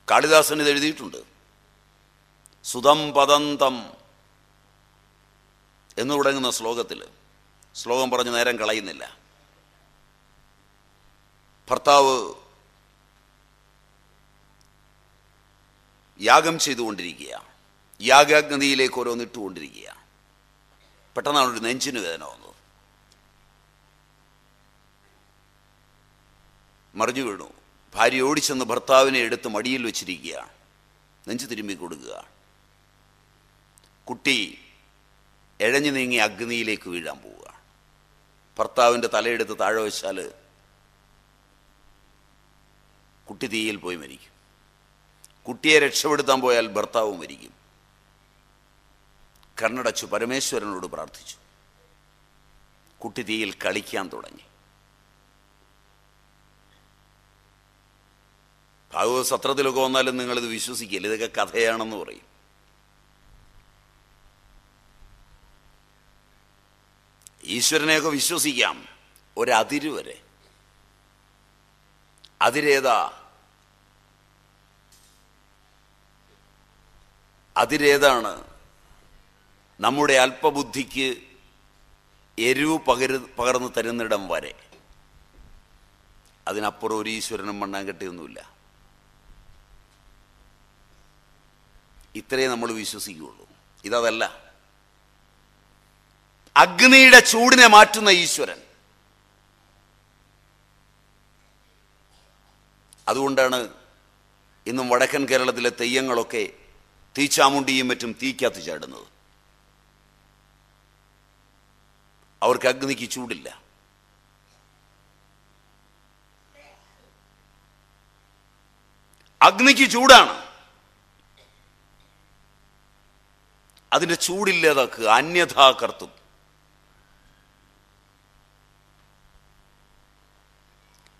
കാളിദാസൻ ഇത് എഴുതിയിട്ടുണ്ട്. സുതം പദന്തം എന്ന് തുടങ്ങുന്ന ശ്ലോകത്തിൽ, ശ്ലോകം പറഞ്ഞ് നേരം കളയുന്നില്ല. ഭർത്താവ് യാഗം ചെയ്തുകൊണ്ടിരിക്കുക, യാഗാഗ്നിയിലേക്ക് ഓരോന്നിട്ടുകൊണ്ടിരിക്കുക. പെട്ടെന്നാണ് ഒരു നെഞ്ചിന് വേദന വന്നത്. മറിഞ്ഞു വീണു. ഭാര്യ ഓടിച്ചെന്ന് ഭർത്താവിനെ എടുത്ത് മടിയിൽ വെച്ചിരിക്കുകയാണ്. നെഞ്ചു തിരുമ്മി കൊടുക്കുക. കുട്ടി എഴഞ്ഞു നീങ്ങി അഗ്നിയിലേക്ക് വീഴാൻ പോവുക. ഭർത്താവിൻ്റെ തലയെടുത്ത് താഴെ വെച്ചാൽ കുട്ടി തീയിൽ പോയി മരിക്കും. കുട്ടിയെ രക്ഷപ്പെടുത്താൻ പോയാൽ ഭർത്താവും മരിക്കും. കണ്ണടച്ചു പരമേശ്വരനോട് പ്രാർത്ഥിച്ചു. കുട്ടി തീയിൽ കളിക്കാൻ തുടങ്ങി. ഭാഗവത സത്രത്തിലൊക്കെ വന്നാലും നിങ്ങളിത് വിശ്വസിക്കില്ല, ഇതൊക്കെ കഥയാണെന്ന് പറയും. ഈശ്വരനെയൊക്കെ വിശ്വസിക്കാം ഒരതിര് വരെ. അതിരേതാ? അതിരേതാണ്? നമ്മുടെ അല്പബുദ്ധിക്ക് എരിവ് പകർന്നു തരുന്നിടം വരെ. അതിനപ്പുറം ഒരു ഈശ്വരനും മണ്ണാങ്കട്ടിയൊന്നുമില്ല. ഇത്രയേ നമ്മൾ വിശ്വസിക്കുകയുള്ളൂ. ഇതല്ല. അഗ്നിയുടെ ചൂടിനെ മാറ്റുന്ന ഈശ്വരൻ. അതുകൊണ്ടാണ് ഇന്നും വടക്കൻ കേരളത്തിലെ തെയ്യങ്ങളൊക്കെ തീച്ചാമുണ്ടിയും മറ്റും തീക്കകത്ത് ചാടുന്നത്. അവർക്ക് അഗ്നിക്ക് ചൂടില്ല. അഗ്നിക്ക് ചൂടാണ്. അതിൻ്റെ ചൂടില്ലാതാക്കുക. അന്യഥാ കർത്തും.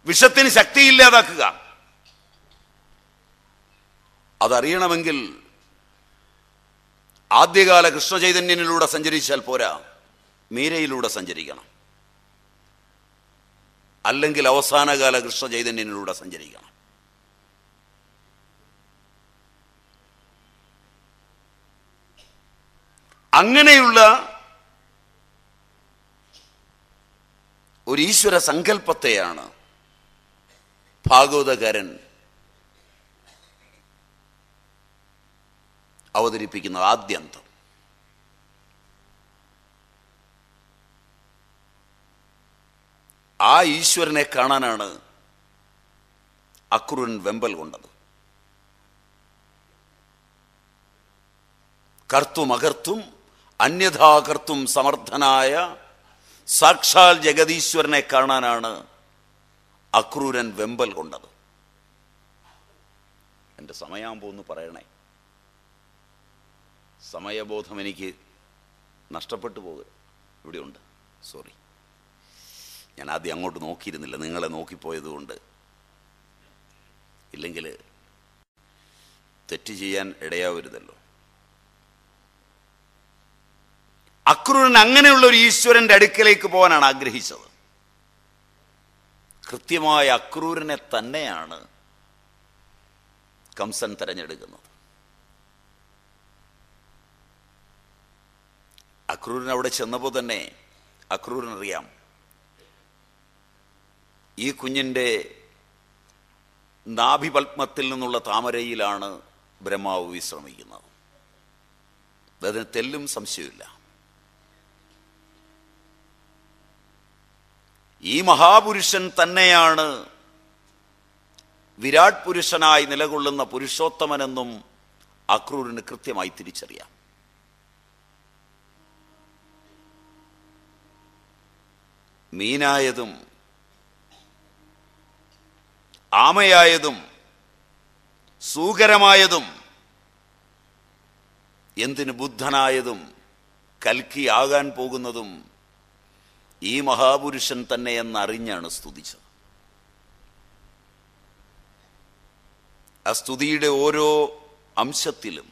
വിഷത്തിന് ശക്തിയില്ലാതാക്കുക. അതറിയണമെങ്കിൽ ആദ്യകാല കൃഷ്ണചൈതന്യനിലൂടെ സഞ്ചരിച്ചാൽ പോരാ, മീരയിലൂടെ സഞ്ചരിക്കണം. അല്ലെങ്കിൽ അവസാനകാല കൃഷ്ണചൈതന്യനിലൂടെ സഞ്ചരിക്കണം. അങ്ങനെയുള്ള ഒരു ഈശ്വര സങ്കല്പത്തെയാണ് ഭാഗവതകാരൻ അവതരിപ്പിക്കുന്നത്. ആദ്യന്തം. ആ ഈശ്വരനെ കാണാനാണ് അക്രൂരൻ വെമ്പൽ കൊണ്ടത്. കർത്തും അകർത്തും അന്യഥാ കർത്തും സമർത്ഥനായ സാക്ഷാൽ ജഗതീശ്വരനെ കാണാനാണ് അക്രൂരൻ വെമ്പൽ കൊണ്ടത്. എൻ്റെ സമയമാകുമ്പോൾ ഒന്ന് പറയണേ. സമയബോധം എനിക്ക് നഷ്ടപ്പെട്ടു പോകുക. ഇവിടെയുണ്ട്, സോറി, ഞാൻ ആദ്യം അങ്ങോട്ട് നോക്കിയിരുന്നില്ല, നിങ്ങളെ നോക്കിപ്പോയതുകൊണ്ട്. ഇല്ലെങ്കിൽ തെറ്റ് ചെയ്യാൻ ഇടയാവരുതല്ലോ. അക്രൂരൻ അങ്ങനെയുള്ള ഒരു ഈശ്വരന്റെ അടുക്കലേക്ക് പോകാനാണ് ആഗ്രഹിച്ചത്. കൃത്യമായ അക്രൂരനെ തന്നെയാണ് കംസൻ തെരഞ്ഞെടുക്കുന്നത്. അക്രൂരൻ അവിടെ ചെന്നപ്പോൾ തന്നെ അക്രൂരനറിയാം, ഈ കുഞ്ഞിൻ്റെ നാഭിപത്മത്തിൽ നിന്നുള്ള താമരയിലാണ് ബ്രഹ്മാവ് വിശ്രമിക്കുന്നത്. അതിന് തെല്ലും സംശയമില്ല. ഈ മഹാപുരുഷൻ തന്നെയാണ് വിരാട് പുരുഷനായി നിലകൊള്ളുന്ന പുരുഷോത്തമനെന്നും അക്രൂരന് കൃത്യമായി തിരിച്ചറിയാം. മീനായതും ആമയായതും സൂകരമായതും എന്തിന് ബുദ്ധനായതും കൽക്കിയാകാൻ പോകുന്നതും ഈ മഹാപുരുഷൻ തന്നെ എന്നറിഞ്ഞാണ് സ്തുതിച്ചത്. ആ സ്തുതിയുടെ ഓരോ അംശത്തിലും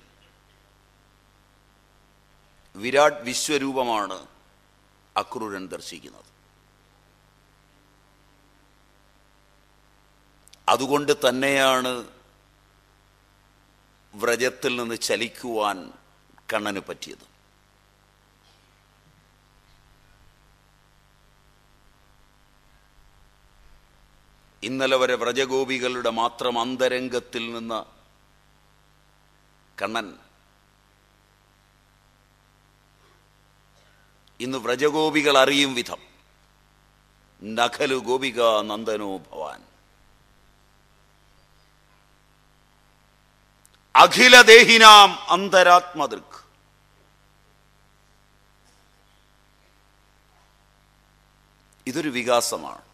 വിരാട് വിശ്വരൂപമാണ് അക്രൂരൻ ദർശിക്കുന്നത്. അതുകൊണ്ട് തന്നെയാണ് വ്രജത്തിൽ നിന്ന് ചലിക്കുവാൻ കണ്ണന് പറ്റിയത്. ഇന്നലെ വരെ വ്രജഗോപികളുടെ മാത്രം അന്തരംഗത്തിൽ നിന്ന് കണ്ണൻ ഇന്ന് വ്രജഗോപികൾ അറിയും വിധം നഖലു ഗോപിക നന്ദനോ ഭവാൻ, അഖിലദേഹിനാം അന്തരാത്മദൃക്, ഇതൊരു വികാസമാണ്.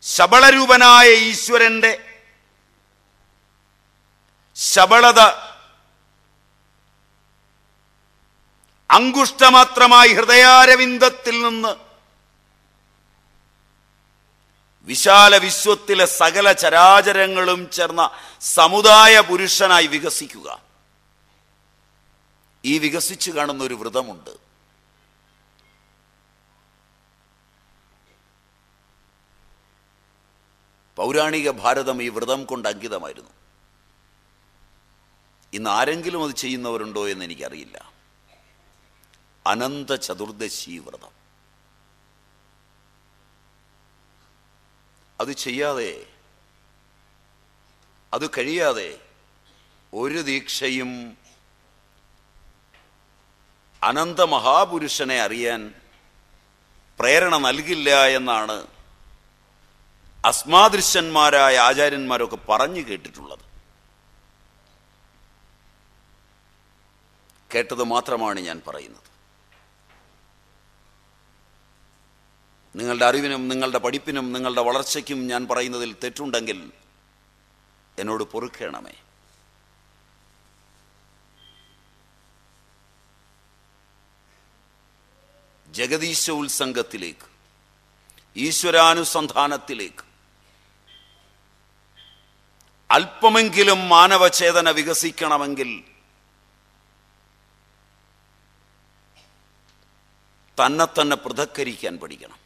ശബളരൂപനായ ഈശ്വരന്റെ ശബളത അങ്കുഷ്ടമാത്രമായി ഹൃദയാരവിന്ദത്തിൽ നിന്ന് വിശാല വിശ്വത്തിലെ സകല ചരാചരങ്ങളും ചേർന്ന സമുദായ പുരുഷനായി വികസിക്കുക. ഈ വികസിച്ചു കാണുന്ന ഒരു വ്രതമുണ്ട്. പൗരാണിക ഭാരതം ഈ വ്രതം കൊണ്ട് അങ്കിതമായിരുന്നു. ഇന്ന് ആരെങ്കിലും അത് ചെയ്യുന്നവരുണ്ടോ എന്ന് എനിക്കറിയില്ല. അനന്ത ചതുർദശി വ്രതം അത് ചെയ്യാതെ, അത് കഴിയാതെ ഒരു ദീക്ഷയും അനന്ത മഹാപുരുഷനെ അറിയാൻ പ്രേരണ നൽകില്ല എന്നാണ് അസ്മാദൃശ്യന്മാരായ ആചാര്യന്മാരൊക്കെ പറഞ്ഞു കേട്ടിട്ടുള്ളത്. കേട്ടത് മാത്രമാണ് ഞാൻ പറയുന്നത്. നിങ്ങളുടെ അറിവിനും നിങ്ങളുടെ പഠിപ്പിനും നിങ്ങളുടെ വളർച്ചയ്ക്കും ഞാൻ പറയുന്നതിൽ തെറ്റുണ്ടെങ്കിൽ എന്നോട് പൊറുക്കേണമേ. ജഗദീശ ഉത്സംഗത്തിലേക്ക്, ഈശ്വരാനുസന്ധാനത്തിലേക്ക് അല്പമെങ്കിലും മാനവചേതന വികസിക്കണമെങ്കിൽ തന്നെ പൃഥക്കരിക്കാൻ പഠിക്കണം.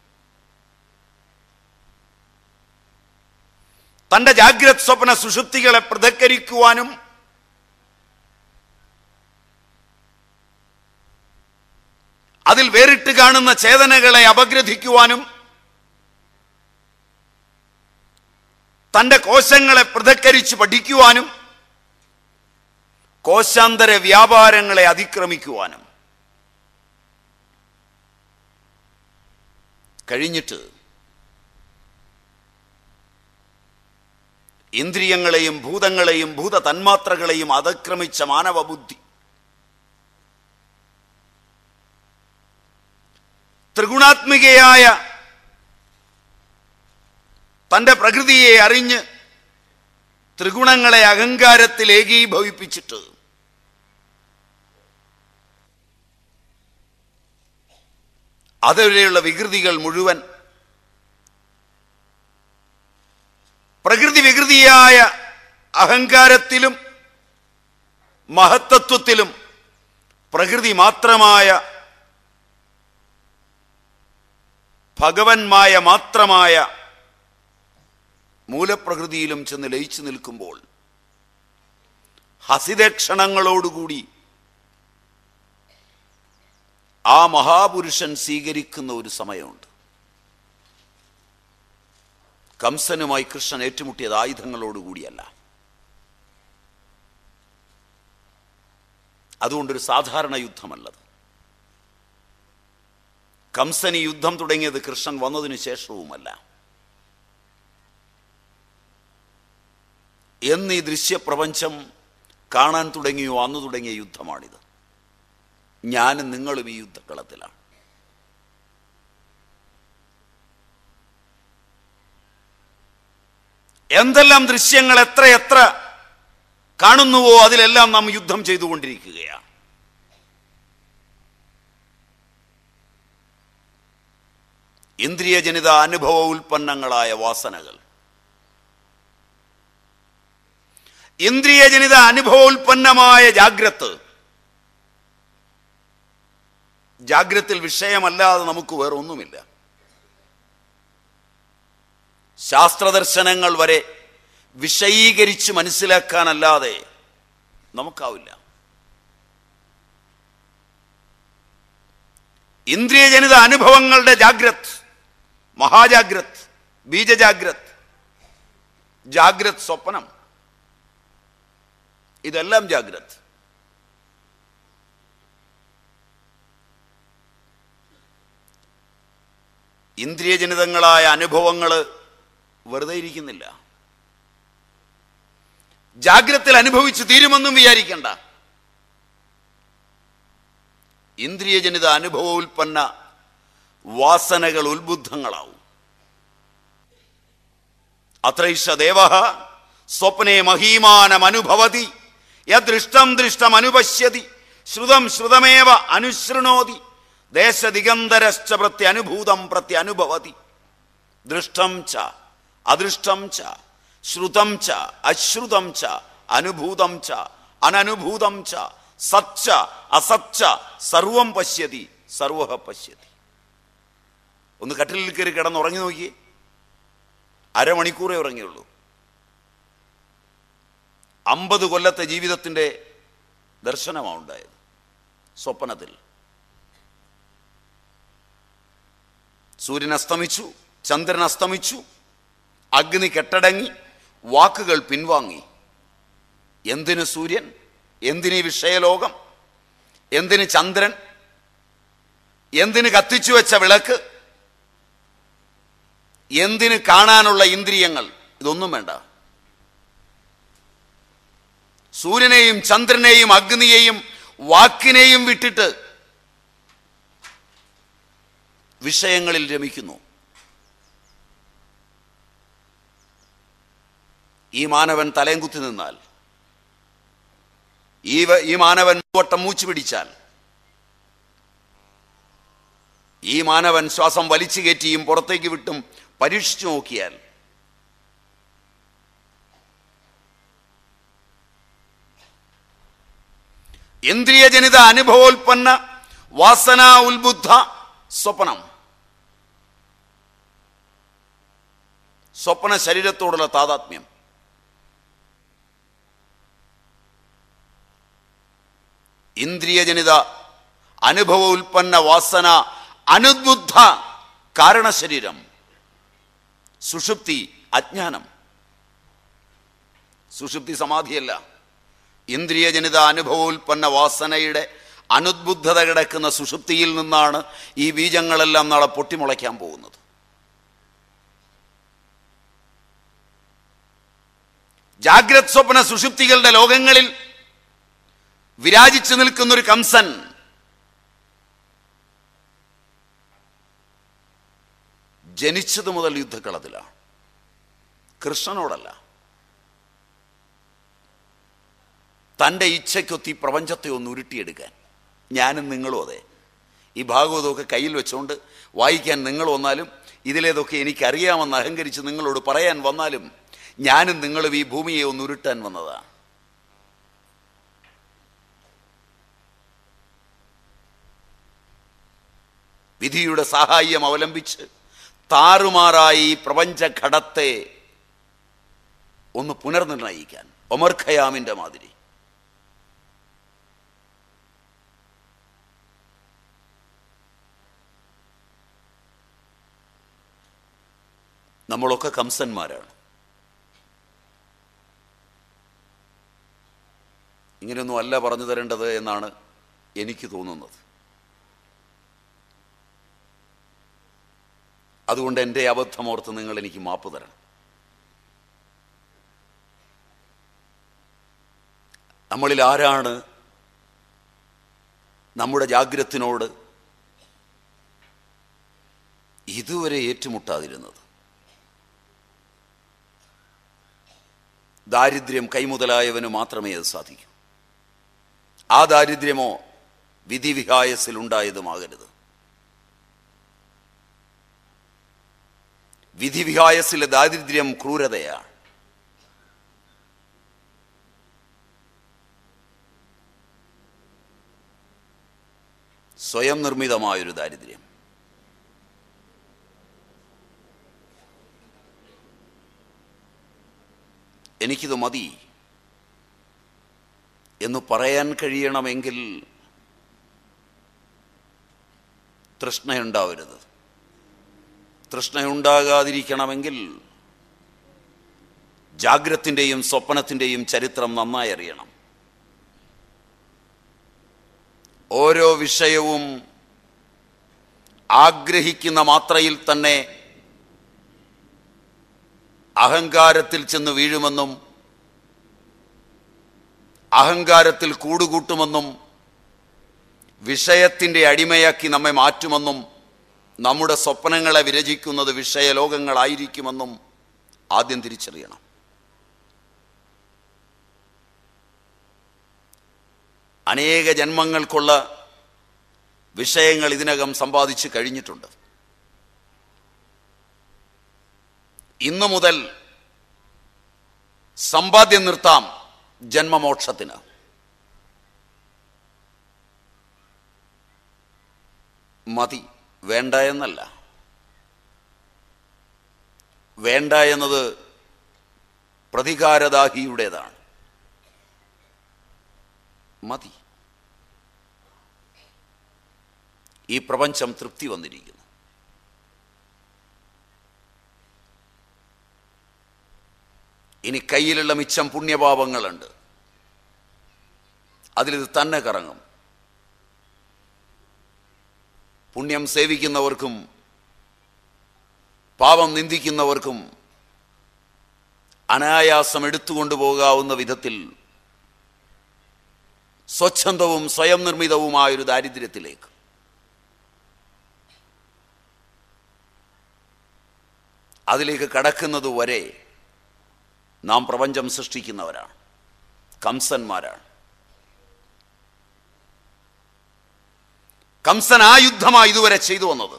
തന്റെ ജാഗ്രത് സ്വപ്ന സുഷുപ്തികളെ പൃഥക്കരിക്കുവാനും അതിൽ വേറിട്ട് കാണുന്ന ചേതനകളെ അപഗ്രഥിക്കുവാനും തന്റെ കോശങ്ങളെ പൃഥക്കരിച്ച് പഠിക്കുവാനും കോശാന്തര വ്യാപാരങ്ങളെ അതിക്രമിക്കുവാനും കഴിഞ്ഞിട്ട് ഇന്ദ്രിയങ്ങളെയും ഭൂതങ്ങളെയും ഭൂത തന്മാത്രകളെയും അതിക്രമിച്ച മാനവബുദ്ധി ത്രിഗുണാത്മികയായ തൻ്റെ പ്രകൃതിയെ അറിഞ്ഞ് ത്രിഗുണങ്ങളെ അഹങ്കാരത്തിൽ ഏകീഭവിപ്പിച്ചിട്ട് അതുവരെയുള്ള വികൃതികൾ മുഴുവൻ പ്രകൃതി വികൃതിയായ അഹങ്കാരത്തിലും മഹത്തത്വത്തിലും പ്രകൃതി മാത്രമായ ഭഗവന്മായ മാത്രമായ മൂലപ്രകൃതിയിലും ചെന്ന് ലയിച്ചു നിൽക്കുമ്പോൾ ഹസിതക്ഷണങ്ങളോടുകൂടി ആ മഹാപുരുഷൻ സ്വീകരിക്കുന്ന ഒരു സമയമുണ്ട്. കംസനുമായി കൃഷ്ണൻ ഏറ്റുമുട്ടിയത് ആയുധങ്ങളോടുകൂടിയല്ല. അതുകൊണ്ടൊരു സാധാരണ യുദ്ധമല്ലത്. കംസൻ ഈ യുദ്ധം തുടങ്ങിയത് കൃഷ്ണൻ വന്നതിനു ശേഷവുമല്ല. എന്ന് ഈ ദൃശ്യപ്രപഞ്ചം കാണാൻ തുടങ്ങിയോ അന്ന് തുടങ്ങിയ യുദ്ധമാണിത്. ഞാനും നിങ്ങളും ഈ യുദ്ധക്കളത്തിലാണ്. എന്തെല്ലാം ദൃശ്യങ്ങൾ എത്ര കാണുന്നുവോ അതിലെല്ലാം നാം യുദ്ധം ചെയ്തുകൊണ്ടിരിക്കുകയാണ്. ഇന്ദ്രിയജനിത അനുഭവ ഉൽപ്പന്നങ്ങളായ വാസനകൾ, ഇന്ദ്രിയജനിത അനുഭവോൽപ്പന്നമായ ജാഗ്രത്തിൽ വിഷയമല്ലാതെ നമുക്ക് വേറെ ഒന്നുമില്ല. ശാസ്ത്രദർശനങ്ങൾ വരെ വിഷയീകരിച്ച് മനസ്സിലാക്കാനല്ലാതെ നമുക്കാവില്ല. ഇന്ദ്രിയജനിത അനുഭവങ്ങളുടെ ജാഗ്രത്, മഹാജാഗ്രത്, ബീജജാഗ്രത്, ജാഗ്രത് സ്വപ്നം, ഇതെല്ലാം ജാഗ്രത്. ഇന്ദ്രിയജനിതങ്ങളായ അനുഭവങ്ങൾ വെറുതെ ഇരിക്കുന്നില്ല. ജാഗ്രത്തിൽ അനുഭവിച്ച് തീരുമെന്നും വിചാരിക്കണ്ട. ഇന്ദ്രിയജനിത അനുഭവോൽപ്പന്ന വാസനകൾ ഉത്ബുദ്ധങ്ങളാവും. അത്രൈഷ ദേവഃ സ്വപ്നേ മഹീമാനമനുഭവതി യദൃഷ്ടം ദൃഷ്ടം അനുപശ്യതി ശ്രുതം ശ്രുതമേവ അനുശൃണോതി ദേശദിഗന്തരശ്ച പ്രത്യനുഭൂതം പ്രത്യനുഭവതി. ദൃഷ്ടം ച അദൃഷ്ടം ച ശ്രുതം ച അശ്രുതം ച അനുഭൂതം ച അനനുഭൂതം ച സച്ച അസച്ച സർവം പശ്യതി സർവഃ പശ്യതി. ഒന്ന് കട്ടിലിൽ കയറി കിടന്നുറങ്ങി നോക്കിയേ. അരമണിക്കൂറേ ഉറങ്ങിയുള്ളൂ. 50 കൊല്ലത്തെ ജീവിതത്തിൻ്റെ ദർശനമാണ് ഉണ്ടായത് സ്വപ്നത്തിൽ. സൂര്യൻ അസ്തമിച്ചു, ചന്ദ്രൻ അസ്തമിച്ചു, അഗ്നി കെട്ടടങ്ങി, വാക്കുകൾ പിൻവാങ്ങി. എന്തിന് സൂര്യൻ, എന്തിന് വിഷയലോകം, എന്തിന് ചന്ദ്രൻ, എന്തിന് കത്തിച്ചു വെച്ച വിളക്ക്, എന്തിന് കാണാനുള്ള ഇന്ദ്രിയങ്ങൾ, ഇതൊന്നും വേണ്ട. സൂര്യനെയും ചന്ദ്രനെയും അഗ്നിയെയും വാക്കിനെയും വിട്ടിട്ട് വിഷയങ്ങളിൽ രമിക്കുന്നു. ഈ മാനവൻ തലയും കുത്തി നിന്നാൽ, ഈ മാനവൻ വട്ടം മൂച്ചു പിടിച്ചാൽ, ഈ മാനവൻ ശ്വാസം വലിച്ചു കയറ്റിയും പുറത്തേക്ക് വിട്ടും പരീക്ഷിച്ചു നോക്കിയാൽ ഇന്ദ്രിയജനിത അനുഭവോൽപ്പന്ന വാസന ഉത്ബുദ്ധ സ്വപ്നം, സ്വപ്ന ശരീരത്തോടുള്ള താതാത്മ്യം, ഇന്ദ്രിയജനിത അനുഭവ ഉൽപ്പന്ന വാസന അനുദ്ബുദ്ധ കാരണശരീരം, സുഷുപ്തി അജ്ഞാനം. സുഷുപ്തി സമാധിയല്ല. ഇന്ദ്രിയജനിത അനുഭവോൽപ്പന്ന വാസനയുടെ അനുദ്ബുദ്ധത കിടക്കുന്ന സുഷുപ്തിയിൽ നിന്നാണ് ഈ ബീജങ്ങളെല്ലാം നാളെ പൊട്ടിമുളയ്ക്കാൻ പോകുന്നത്. ജാഗ്രത് സ്വപ്ന സുഷുപ്തികളുടെ ലോകങ്ങളിൽ വിരാജിച്ചു നിൽക്കുന്നൊരു കംസൻ ജനിച്ചത് മുതൽ യുദ്ധക്കളത്തിലാണ്. കൃഷ്ണനോടല്ല. തൻ്റെ ഇച്ഛയ്ക്കൊത്തി പ്രപഞ്ചത്തെ ഒന്ന് ഉരുട്ടിയെടുക്കാൻ ഞാനും നിങ്ങളും അതെ. ഈ ഭാഗവതമൊക്കെ കയ്യിൽ വെച്ചുകൊണ്ട് വായിക്കാൻ നിങ്ങൾ വന്നാലും ഇതിലേതൊക്കെ എനിക്കറിയാമെന്ന് അഹങ്കരിച്ച് നിങ്ങളോട് പറയാൻ വന്നാലും ഞാനും നിങ്ങളും ഈ ഭൂമിയെ ഒന്ന് ഉരുട്ടാൻ വന്നതാണ്. വിധിയുടെ സഹായം അവലംബിച്ച് താറുമാറായി ഈ പ്രപഞ്ചഘടത്തെ ഒന്ന് പുനർനിർണയിക്കാൻ ഒമർ ഖയാമിൻ്റെ മാതിരി. നമ്മളൊക്കെ കംസന്മാരാണ്. ഇങ്ങനെയൊന്നും അല്ല പറഞ്ഞു തരേണ്ടത് എന്നാണ് എനിക്ക് തോന്നുന്നത്. അതുകൊണ്ട് എൻ്റെ അബദ്ധമോർത്ത് നിങ്ങൾ എനിക്ക് മാപ്പ് തരണം. നമ്മളിൽ ആരാണ് നമ്മുടെ ജാഗ്രത്തിനോട് ഇതുവരെ ഏറ്റുമുട്ടാതിരുന്നത്? ദാരിദ്ര്യം കൈമുതലായവന് മാത്രമേ അത് സാധിക്കൂ. ആ ദാരിദ്ര്യമോ വിധിവിഹായസിലുണ്ടായതുമാകരുത്. വിധിവിഹായസിലെ ദാരിദ്ര്യം ക്രൂരതയാണ്. സ്വയം നിർമ്മിതമായൊരു ദാരിദ്ര്യം. എനിക്കിത് മതി എന്ന് പറയാൻ കഴിയണമെങ്കിൽ തൃഷ്ണയുണ്ടാവരുത്. തൃഷ്ണയുണ്ടാകാതിരിക്കണമെങ്കിൽ ജാഗ്രത്തിൻ്റെയും സ്വപ്നത്തിൻ്റെയും ചരിത്രം നന്നായി അറിയണം. ഓരോ വിഷയവും ആഗ്രഹിക്കുന്ന മാത്രയിൽ തന്നെ അഹങ്കാരത്തിൽ ചെന്ന് വീഴുമെന്നും അഹങ്കാരത്തിൽ കൂടുകൂട്ടുമെന്നും വിഷയത്തിൻ്റെ അടിമയാക്കി നമ്മെ മാറ്റുമെന്നും നമ്മുടെ സ്വപ്നങ്ങളെ വിരചിക്കുന്നത് വിഷയലോകങ്ങളായിരിക്കുമെന്നും ആദ്യം തിരിച്ചറിയണം. അനേക ജന്മങ്ങൾക്കുള്ള വിഷയങ്ങൾ ഇതിനകം സമ്പാദിച്ചു കഴിഞ്ഞിട്ടുണ്ട്. ഇന്നു മുതൽ സമ്പാദ്യം നിർത്താം ജന്മമോക്ഷത്തിന്. മതി, വേണ്ട എന്നല്ല. വേണ്ട എന്നത് പ്രതികാരദാഹിയുടേതാണ്. മതി. ഈ പ്രപഞ്ചം തൃപ്തി വന്നിരിക്കുന്നു. ഇനി കയ്യിലുള്ള മിച്ചം പുണ്യപാപങ്ങളുണ്ട്, അതിലിത് തന്നെ കറങ്ങും. പുണ്യം സേവിക്കുന്നവർക്കും പാപം നിന്ദിക്കുന്നവർക്കും അനായാസം എടുത്തുകൊണ്ടുപോകാവുന്ന വിധത്തിൽ സ്വച്ഛന്തവും സ്വയം നിർമ്മിതവുമായൊരു ദാരിദ്ര്യത്തിലേക്ക്. അതിലേക്ക് കടക്കുന്നതുവരെ നാം പ്രപഞ്ചം സൃഷ്ടിക്കുന്നവരാണ്, കംസന്മാരാണ്. കംസൻ ആ യുദ്ധമാണ് ഇതുവരെ ചെയ്തു വന്നത്.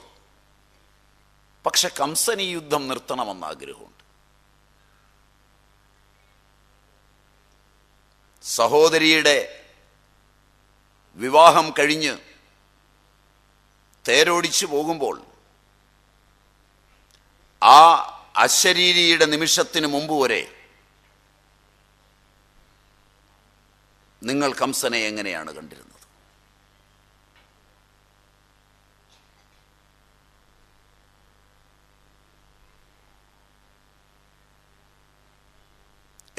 പക്ഷെ കംസൻ ഈ യുദ്ധം നിർത്തണമെന്ന് ആഗ്രഹമുണ്ട്. സഹോദരിയുടെ വിവാഹം കഴിഞ്ഞ് തേരോടിച്ചു പോകുമ്പോൾ ആ അശരീരിയുടെ നിമിഷത്തിന് മുമ്പ് വരെ നിങ്ങൾ കംസനെ എങ്ങനെയാണ് കണ്ടിരുന്നത്?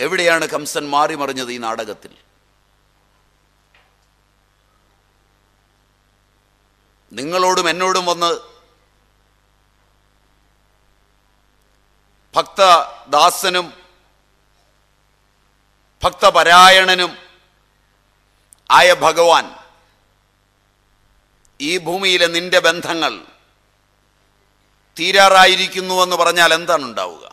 എവിടെയാണ് കംസൻ മാറിമറിഞ്ഞത് ഈ നാടകത്തിൽ? നിങ്ങളോടും എന്നോടും വന്ന് ഭക്തദാസനും ഭക്തപരായണനും ആയ ഭഗവാൻ, ഈ ഭൂമിയിലെ നിന്റെ ബന്ധങ്ങൾ തീരാറായിരിക്കുന്നുവെന്ന് പറഞ്ഞാൽ എന്താണ് ഉണ്ടാവുക?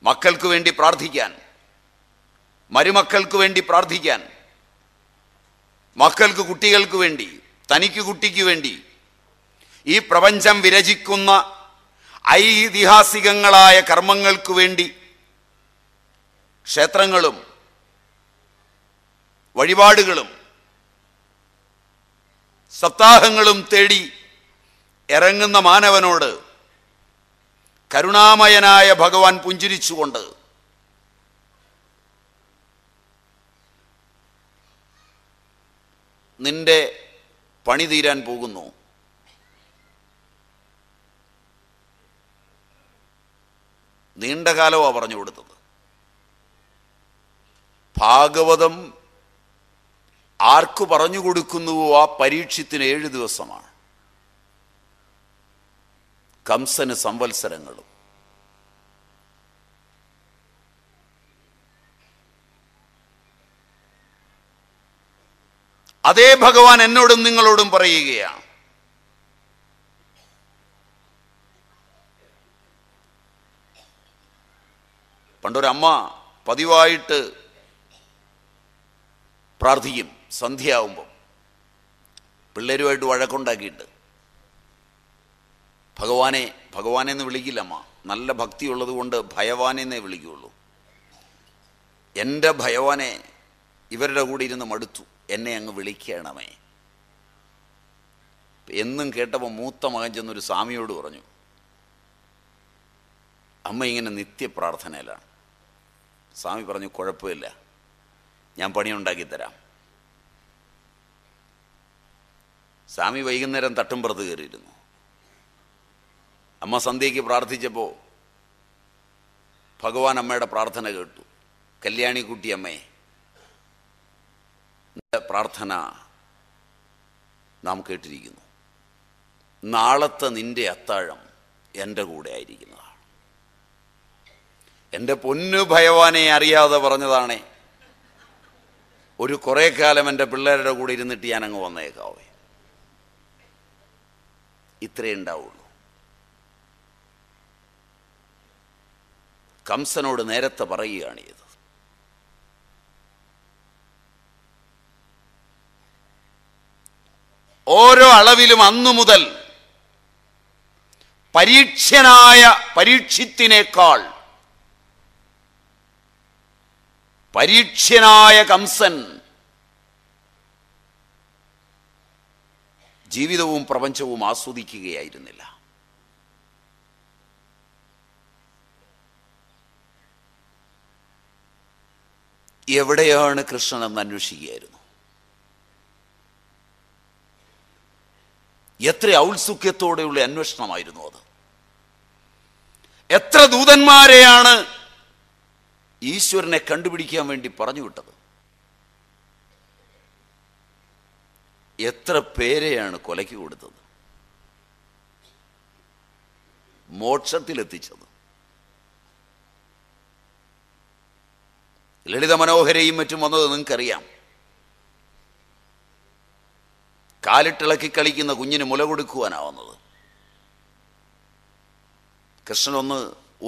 മക്കൾക്ക് വേണ്ടി പ്രാർത്ഥിക്കാൻ, മരുമക്കൾക്ക് വേണ്ടി പ്രാർത്ഥിക്കാൻ, മക്കൾക്ക് കുട്ടികൾക്ക് വേണ്ടി, തനിക്ക് കുട്ടിക്ക് വേണ്ടി, ഈ പ്രപഞ്ചം വിരചിക്കുന്ന ഐതിഹാസികങ്ങളായ കർമ്മങ്ങൾക്ക് വേണ്ടി ക്ഷേത്രങ്ങളും വഴിപാടുകളും സപ്താഹങ്ങളും തേടി ഇറങ്ങുന്ന മാനവനോട് കരുണാമയനായ ഭഗവാൻ പുഞ്ചിരിച്ചുകൊണ്ട് നിന്റെ പണി തീരാൻ പോകുന്നു, നീണ്ടകാലമാണ് പറഞ്ഞു കൊടുത്തത്. ഭാഗവതം ആർക്കു പറഞ്ഞു കൊടുക്കുന്നുവോ ആ പരീക്ഷത്തിന് 7 ദിവസമാണ്, കംസന് സംവത്സരങ്ങളും. അതേ ഭഗവാൻ എന്നോടും നിങ്ങളോടും പറയുകയാണ്. പണ്ടൊരമ്മ പതിവായിട്ട് പ്രാർത്ഥിക്കും സന്ധ്യയാവുമ്പം, പിള്ളേരുമായിട്ട് വഴക്കുണ്ടാക്കിയിട്ട്. ഭഗവാനെ ഭഗവാനെന്ന് വിളിക്കില്ല അമ്മ, നല്ല ഭക്തിയുള്ളത് കൊണ്ട് ഭയവാനെന്നേ വിളിക്കുകയുള്ളൂ. എൻ്റെ ഭയവാനെ, ഇവരുടെ കൂടെ ഇരുന്ന് മടുത്തു, എന്നെ അങ്ങ് വിളിക്കണമേ. എന്നും കേട്ടപ്പോൾ മൂത്ത മകൻ ചെന്നൊരു സ്വാമിയോട് പറഞ്ഞു, അമ്മ ഇങ്ങനെ നിത്യപ്രാർത്ഥനയിലാണ്. സ്വാമി പറഞ്ഞു, കുഴപ്പമില്ല, ഞാൻ പണിയുണ്ടാക്കിത്തരാം. സ്വാമി വൈകുന്നേരം തട്ടുംപുറത്ത് കയറിയിരുന്നു. അമ്മ സന്ധ്യയ്ക്ക് പ്രാർത്ഥിച്ചപ്പോൾ ഭഗവാൻ അമ്മയുടെ പ്രാർത്ഥന കേട്ടു. കല്യാണിക്കുട്ടി അമ്മേ, പ്രാർത്ഥന നാം കേട്ടിരിക്കുന്നു. നാളത്തെ നിന്റെ അത്താഴം എൻ്റെ കൂടെ ആയിരിക്കുന്നതാണ്. എൻ്റെ പൊന്നു ഭഗവാനെ അറിയാതെ പറഞ്ഞതാണേ, ഒരു കുറേ കാലം എൻ്റെ പിള്ളേരുടെ കൂടെ ഇരുന്നിട്ട് ഞാനങ്ങ് വന്നേക്കാവേ. ഇത്രേ ഉണ്ടാവുള്ളൂ. കംസനോട് നേരത്തെ പറയുകയാണ് ഇത്. ഓരോ അളവിലും അന്നു മുതൽ പരീക്ഷനായ പരീക്ഷിത്തിനേക്കാൾ പരീക്ഷനായ കംസൻ ജീവിതവും പ്രപഞ്ചവും ആസ്വദിക്കുകയായിരുന്നില്ല. എവിടെയാണ് കൃഷ്ണൻ എന്ന് അന്വേഷിക്കുകയായിരുന്നു. എത്ര ഔത്സുക്യത്തോടെയുള്ള അന്വേഷണമായിരുന്നു അത്. എത്ര ദൂതന്മാരെയാണ് ഈശ്വരനെ കണ്ടുപിടിക്കാൻ വേണ്ടി പറഞ്ഞു വിട്ടത്. എത്ര പേരെയാണ് കൊലയ്ക്ക് കൊടുത്തത്, മോക്ഷത്തിലെത്തിച്ചത്. ലളിത മനോഹരയും മറ്റും വന്നത് നിങ്ങൾക്കറിയാം. കാലിട്ടിളക്കി കളിക്കുന്ന കുഞ്ഞിന് മുല കൊടുക്കുവാനാവുന്നത്. കൃഷ്ണനൊന്ന്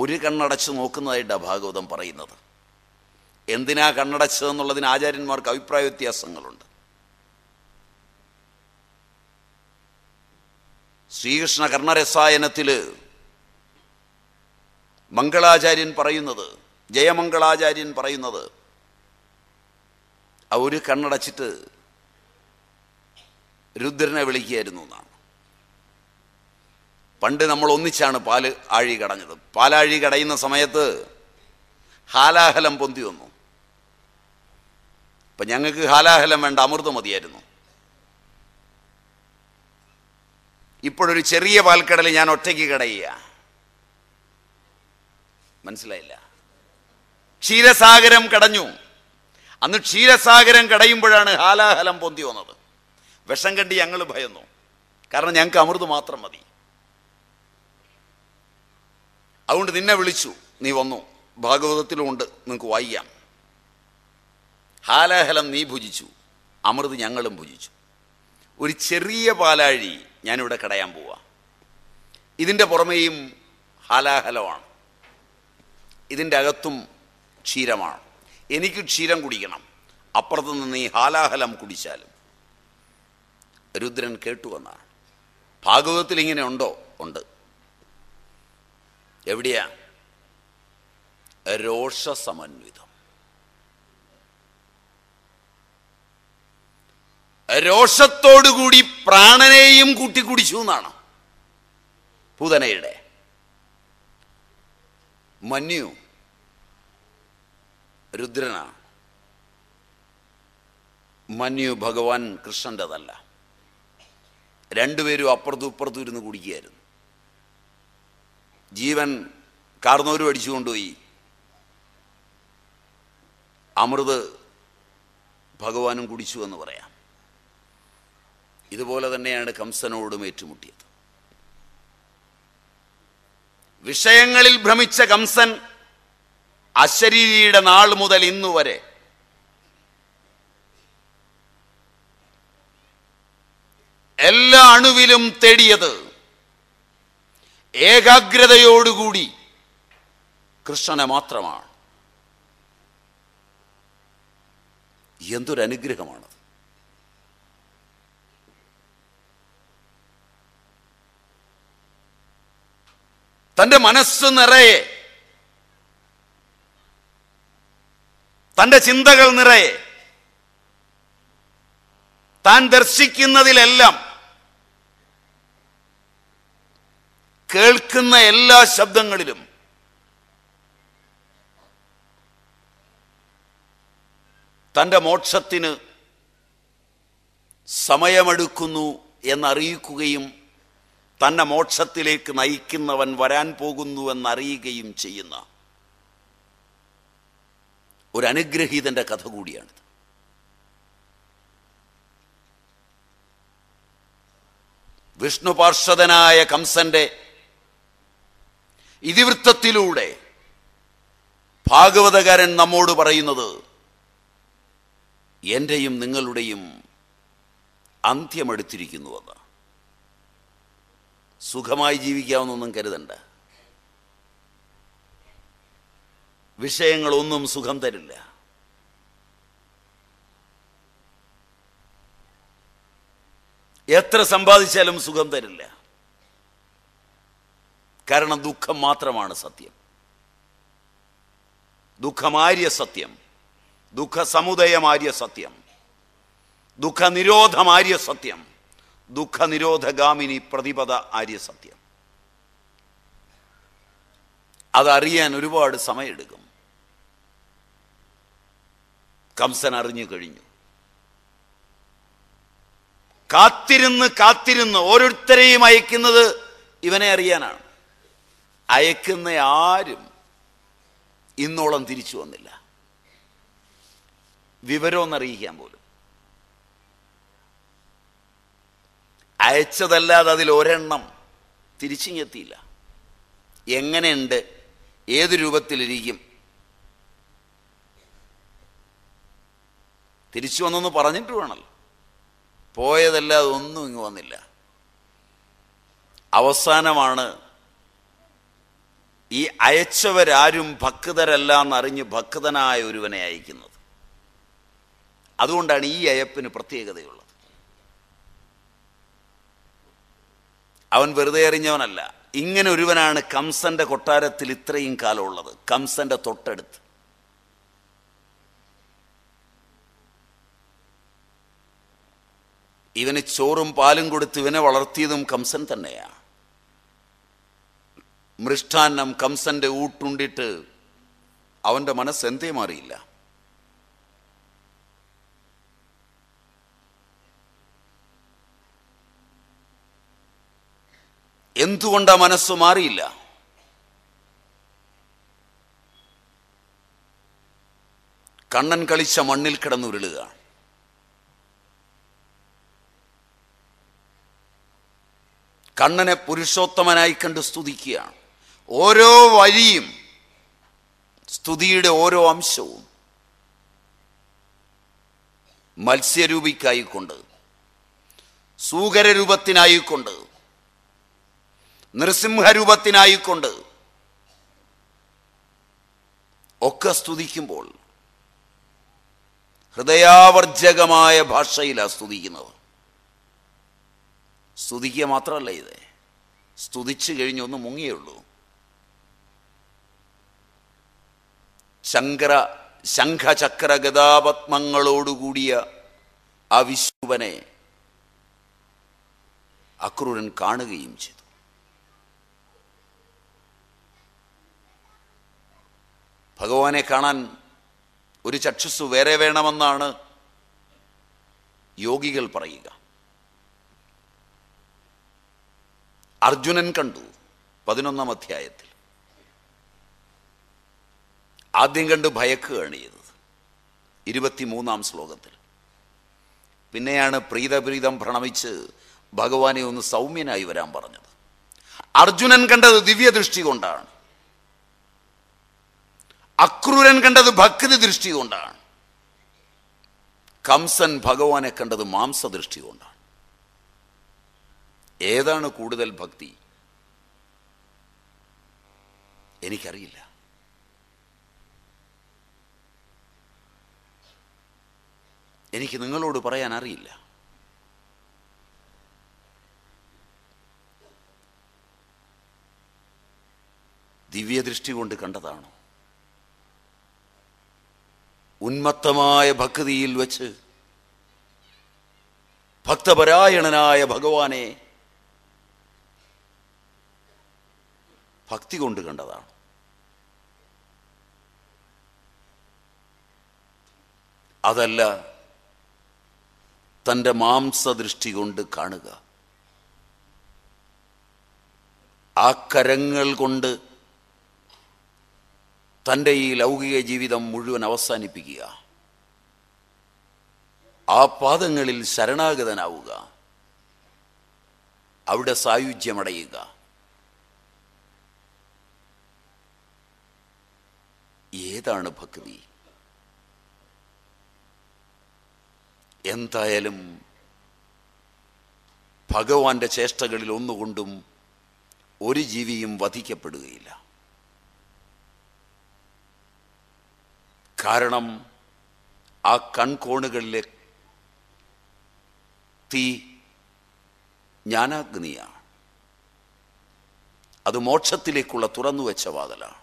ഒരു കണ്ണടച്ച് നോക്കുന്നതായിട്ടാണ് ഭാഗവതം പറയുന്നത്. എന്തിനാ കണ്ണടച്ചതെന്നുള്ളതിന് ആചാര്യന്മാർക്ക് അഭിപ്രായ വ്യത്യാസങ്ങളുണ്ട്. ശ്രീകൃഷ്ണ കർണരസായനത്തിൽ മംഗളാചാര്യൻ പറയുന്നത്, ജയമംഗളാചാര്യൻ പറയുന്നത്, ആ ഒരു കണ്ണടച്ചിട്ട് രുദ്രനെ വിളിക്കുകയായിരുന്നു എന്നാണ്. പണ്ട് നമ്മൾ ഒന്നിച്ചാണ് പാല് ആഴി കടഞ്ഞത്. പാലാഴി കടയുന്ന സമയത്ത് ഹാലാഹലം പൊന്തി വന്നു. അപ്പം ഞങ്ങൾക്ക് ഹാലാഹലം വേണ്ട, അമൃതം മതിയായിരുന്നു. ഇപ്പോഴൊരു ചെറിയ പാൽക്കടൽ ഞാൻ ഒറ്റയ്ക്ക് കടയുക. മനസ്സിലായില്ല? ക്ഷീരസാഗരം കടഞ്ഞു. അന്ന് ക്ഷീരസാഗരം കടയുമ്പോഴാണ് ഹാലാഹലം പൊന്തി വന്നത്. വിഷം കണ്ടി ഞങ്ങൾ ഭയന്നു. കാരണം ഞങ്ങൾക്ക് അമൃത് മാത്രം മതി. അതുകൊണ്ട് നിന്നെ വിളിച്ചു, നീ വന്നു. ഭാഗവതത്തിലുമുണ്ട്, നിങ്ങൾക്ക് വായിക്കാം. ഹാലാഹലം നീ ഭുജിച്ചു, അമൃത് ഞങ്ങളും ഭുജിച്ചു. ഒരു ചെറിയ പാലാഴി ഞാനിവിടെ കടയാൻ പോവാ. ഇതിൻ്റെ പുറമേയും ഹാലാഹലമാണ്. ഇതിൻ്റെ അകത്തും ക്ഷീരമാണ്, എനിക്ക് ക്ഷീരം കുടിക്കണം, അപ്പുറത്ത് നിന്ന് ഈ ഹാലാഹലം കുടിച്ചാലും. രുദ്രൻ കേട്ടുവെന്നാണ്. ഭാഗവതത്തിൽ ഇങ്ങനെ ഉണ്ടോ? ഉണ്ട്. എവിടെയാ? രോഷസമന്വിതം. രോഷത്തോടുകൂടി പ്രാണനെയും കൂട്ടിക്കുടിച്ചു എന്നാണ് പൂതനയുടെ. മന്യു രുദ്രനാണ്. മന്യു ഭഗവാൻ കൃഷ്ണൻ്റെതല്ല. രണ്ടുപേരും അപ്പുറത്തും ഇപ്പുറത്തും ഇരുന്ന് കുടിക്കുകയായിരുന്നു. ജീവൻ കാർന്നോരും അടിച്ചുകൊണ്ടുപോയി. അമൃത് ഭഗവാനും കുടിച്ചു എന്ന് പറയാം. ഇതുപോലെ തന്നെയാണ് കംസനോടും ഏറ്റുമുട്ടിയത്. വിഷയങ്ങളിൽ ഭ്രമിച്ച കംസൻ അശരീരിയുടെ നാൾ മുതൽ ഇന്നുവരെ എല്ലാ അണുവിലും തേടിയത് ഏകാഗ്രതയോടുകൂടി കൃഷ്ണനെ മാത്രമാണ്. എന്തൊരനുഗ്രഹമാണ്! തൻ്റെ മനസ്സ് നിറയെ, തൻ്റെ ചിന്തകൾ നിറയെ, താൻ ദർശിക്കുന്നതിലെല്ലാം, കേൾക്കുന്ന എല്ലാ ശബ്ദങ്ങളിലും തൻ്റെ മോക്ഷത്തിന് സമയമെടുക്കുന്നു എന്നറിയിക്കുകയും തന്നെ മോക്ഷത്തിലേക്ക് നയിക്കുന്നവൻ വരാൻ പോകുന്നു എന്നറിയുകയും ചെയ്യുന്ന ഒരു അനുഗ്രഹീതന്റെ കഥ കൂടിയാണിത്. വിഷ്ണു പാർഷദനായ കംസന്റെ ഇതിവൃത്തത്തിലൂടെ ഭാഗവതകാരൻ നമ്മോട് പറയുന്നത് എൻ്റെയും നിങ്ങളുടെയും അന്ത്യമെടുത്തിരിക്കുന്നുവെന്ന്. സുഖമായി ജീവിക്കാമെന്നൊന്നും കരുതണ്ട. വിഷയങ്ങളൊന്നും സുഖം തരില്ല. എത്ര സമ്പാദിച്ചാലും സുഖം തരില്ല. കാരണം ദുഃഖം മാത്രമാണ് സത്യം. ദുഃഖമാര്യ സത്യം, ദുഃഖസമുദയമാര്യ സത്യം, ദുഃഖനിരോധമാര്യ സത്യം, ദുഃഖനിരോധഗാമിനി പ്രതിപദ ആര്യ സത്യം. അതറിയാൻ ഒരുപാട് സമയമെടുക്കും. കംസൻ അറിഞ്ഞു കഴിഞ്ഞു. കാത്തിരുന്ന് കാത്തിരുന്ന് ഓരോരുത്തരെയും അയക്കുന്നത് ഇവനെ അറിയാനാണ്. അയക്കുന്ന ആരും ഇന്നോളം തിരിച്ചു വന്നില്ല, വിവരമൊന്നറിയിക്കാൻ പോലും. അയച്ചതല്ലാതെ അതിൽ ഒരെണ്ണം തിരിച്ചിങ്ങെത്തിയില്ല. എങ്ങനെയുണ്ട്, ഏത് രൂപത്തിലിരിക്കും, തിരിച്ചു വന്നൊന്ന് പറഞ്ഞിട്ട് വേണമല്ലോ. പോയതല്ലാതെ ഒന്നും ഇങ്ങ് വന്നില്ല. അവസാനമാണ് ഈ അയച്ചവരാരും ഭക്തരല്ല എന്നറിഞ്ഞ് ഭക്തനായ ഒരുവനെ അയക്കുന്നത്. അതുകൊണ്ടാണ് ഈ അയപ്പിന് പ്രത്യേകതയുള്ളത്. അവൻ വെറുതെ അറിഞ്ഞവനല്ല. ഇങ്ങനെ ഒരുവനാണ് കംസന്റെ കൊട്ടാരത്തിൽ ഇത്രയും കാലമുള്ളത്, കംസന്റെ തൊട്ടടുത്ത്. ഇവന് ചോറും പാലും കൊടുത്ത് ഇവനെ വളർത്തിയതും കംസൻ തന്നെയാണ്. മൃഷ്ടാന്നം കംസന്റെ ഊട്ടുണ്ടിട്ട് അവന്റെ മനസ്സ് എന്തേ മാറിയില്ല. എന്തുകൊണ്ടാ മനസ്സ് മാറിയില്ല? കണ്ണൻ കളിച്ച മണ്ണിൽ കിടന്നുരുളുക. കണ്ണനെ പുരുഷോത്തമനായി കണ്ട് സ്തുതിക്കുകയാണ്. ഓരോ വരിയും, സ്തുതിയുടെ ഓരോ അംശവും മത്സ്യരൂപിക്കായിക്കൊണ്ട്, സൂകരരൂപത്തിനായിക്കൊണ്ട്, നൃസിംഹരൂപത്തിനായിക്കൊണ്ട്, ഒക്കെ സ്തുതിക്കുമ്പോൾ ഹൃദയാവർജകമായ ഭാഷയിലാണ് സ്തുതിക്കുന്നത്. സ്തുതിക്കുക മാത്രമല്ല, ഇത് സ്തുതിച്ചു കഴിഞ്ഞൊന്ന് മുങ്ങിയുള്ളൂ. ശംഖചക്ര ഗദാപത്മങ്ങളോടുകൂടിയ ആ വിശ്വനെ അക്രൂരൻ കാണുകയും ചെയ്തു. ഭഗവാനെ കാണാൻ ഒരു ചക്ഷുസ് വേറെ വേണമെന്നാണ് യോഗികൾ പറയുക. അർജുനൻ കണ്ടു 11-ാം അധ്യായത്തിൽ. ആദ്യം കണ്ട് ഭയക്കുകയാണ് ചെയ്തത് 23-ാം ശ്ലോകത്തിൽ. പിന്നെയാണ് പ്രീതം പ്രണമിച്ച് ഭഗവാനെ ഒന്ന് സൗമ്യനായി വരാൻ പറഞ്ഞത്. അർജുനൻ കണ്ടത് ദിവ്യദൃഷ്ടി കൊണ്ടാണ്, അക്രൂരൻ കണ്ടത് ഭക്തി ദൃഷ്ടി കൊണ്ടാണ്, കംസൻ ഭഗവാനെ കണ്ടത് മാംസദൃഷ്ടി കൊണ്ടാണ്. ഏതാണ് കൂടുതൽ ഭക്തി? എനിക്കറിയില്ല. എനിക്ക് നിങ്ങളോട് പറയാൻ അറിയില്ല. ദിവ്യദൃഷ്ടി കൊണ്ട് കണ്ടതാണോ? ഉന്മത്തമായ ഭക്തിയിൽ വെച്ച് ഭക്തപരായണനായ ഭഗവാനെ ഭക്തി കൊണ്ട് കണ്ടതാണ്. അതല്ല തൻ്റെ മാംസദൃഷ്ടി കൊണ്ട് കാണുക. ആ കരങ്ങൾ കൊണ്ട് തൻ്റെ ഈ ലൗകിക ജീവിതം മുഴുവൻ അവസാനിപ്പിക്കുക, ആ പാദങ്ങളിൽ ശരണാഗതനാവുക, അവിടെ സായുജ്യമടയുക. ഏതാണ് ഭക്തി? എന്തായാലും ഭഗവാന്റെ ചേഷ്ടകളിൽ ഒന്നുകൊണ്ടും ഒരു ജീവിയും വധിക്കപ്പെടുകയില്ല. കാരണം ആ കൺകോണുകളിലെ തീ ജ്ഞാനാഗ്നിയാണ്. അത് മോക്ഷത്തിലേക്കുള്ള തുറന്നു വെച്ച വാതിലാണ്.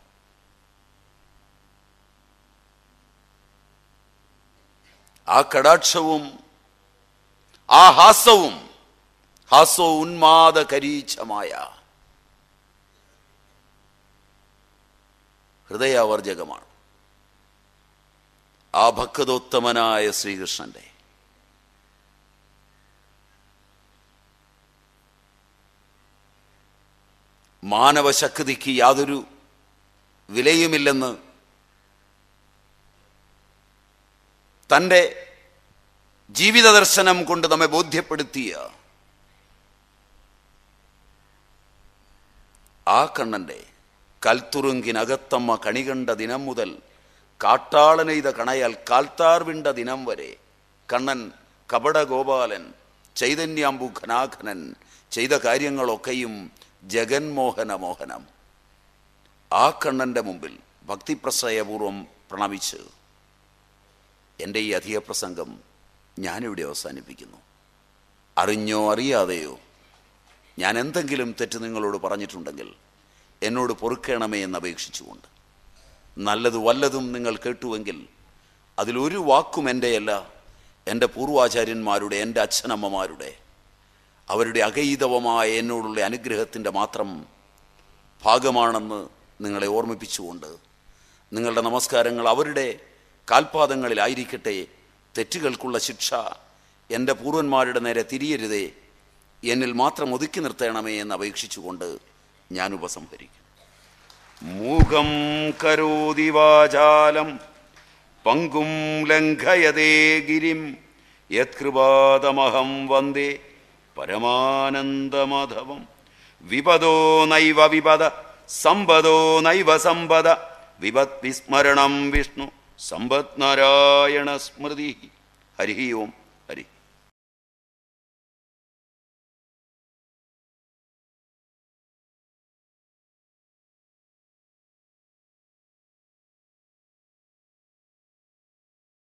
ആ കടാക്ഷവും ആ ഹാസവും ഉന്മാദകരീച്ഛമായ ഹൃദയാവർജകമാണ്. ആ ഭക്തോത്തമനായ ശ്രീകൃഷ്ണന്റെ മാനവശക്തിക്ക് യാതൊരു വിലയുമില്ലെന്ന് തൻ്റെ ജീവിത ദർശനം കൊണ്ട് നമ്മെ ബോധ്യപ്പെടുത്തിയ ആ കണ്ണൻ്റെ കൽത്തുറുങ്കിനകത്തമ്മ കണികണ്ട ദിനം മുതൽ കാട്ടാളനെയ്ത കണയാൽ കാൽത്താർ വിണ്ട ദിനം വരെ കണ്ണൻ കപടഗോപാലൻ ചൈതന്യാംബു ഘനാഘനൻ ചെയ്ത കാര്യങ്ങളൊക്കെയും ജഗന്മോഹനം. ആ കണ്ണൻ്റെ മുമ്പിൽ ഭക്തിപ്രശ്രയപൂർവം പ്രണമിച്ച് എൻ്റെ ഈ അധിക പ്രസംഗം ഞാനിവിടെ അവസാനിപ്പിക്കുന്നു. അറിഞ്ഞോ അറിയാതെയോ ഞാൻ എന്തെങ്കിലും തെറ്റ് നിങ്ങളോട് പറഞ്ഞിട്ടുണ്ടെങ്കിൽ എന്നോട് പൊറുക്കണമേ എന്ന് അപേക്ഷിച്ചുകൊണ്ട്, നല്ലത് വല്ലതും നിങ്ങൾ കേട്ടുവെങ്കിൽ അതിലൊരു വാക്കും എൻ്റെയല്ല, എൻ്റെ പൂർവാചാര്യന്മാരുടെ, എൻ്റെ അച്ഛനമ്മമാരുടെ, അവരുടെ അഗൈതവമായ എന്നോടുള്ള അനുഗ്രഹത്തിൻ്റെ മാത്രം ഭാഗമാണെന്ന് നിങ്ങളെ ഓർമ്മിപ്പിച്ചുകൊണ്ട്, നിങ്ങളുടെ നമസ്കാരങ്ങൾ അവരുടെ കാൽപാദങ്ങളിലായിരിക്കട്ടെ. തെറ്റുകൾക്കുള്ള ശിക്ഷ എൻ്റെ പൂർവന്മാരുടെ നേരെ തിരിയരുതേ, എന്നിൽ മാത്രം ഒതുക്കി നിർത്തണമേ എന്ന് അപേക്ഷിച്ചുകൊണ്ട് ഞാൻ ഉപസംഹരിക്കും. മൂകം കരോതി വാചാലം പങ്കും ലംഘയതേ ഗിരിം യത്കൃപാതമഹം വന്ദേ പരമാനന്ദമാധവം. വിപദോ നൈവ വിപദ സമ്പദോ നൈവ സമ്പദ വിപത് വിസ്മരണം വിഷ്ണു സമ്പത് നാരായണ സ്മൃതി. ഹരി ഓം. ഹരി.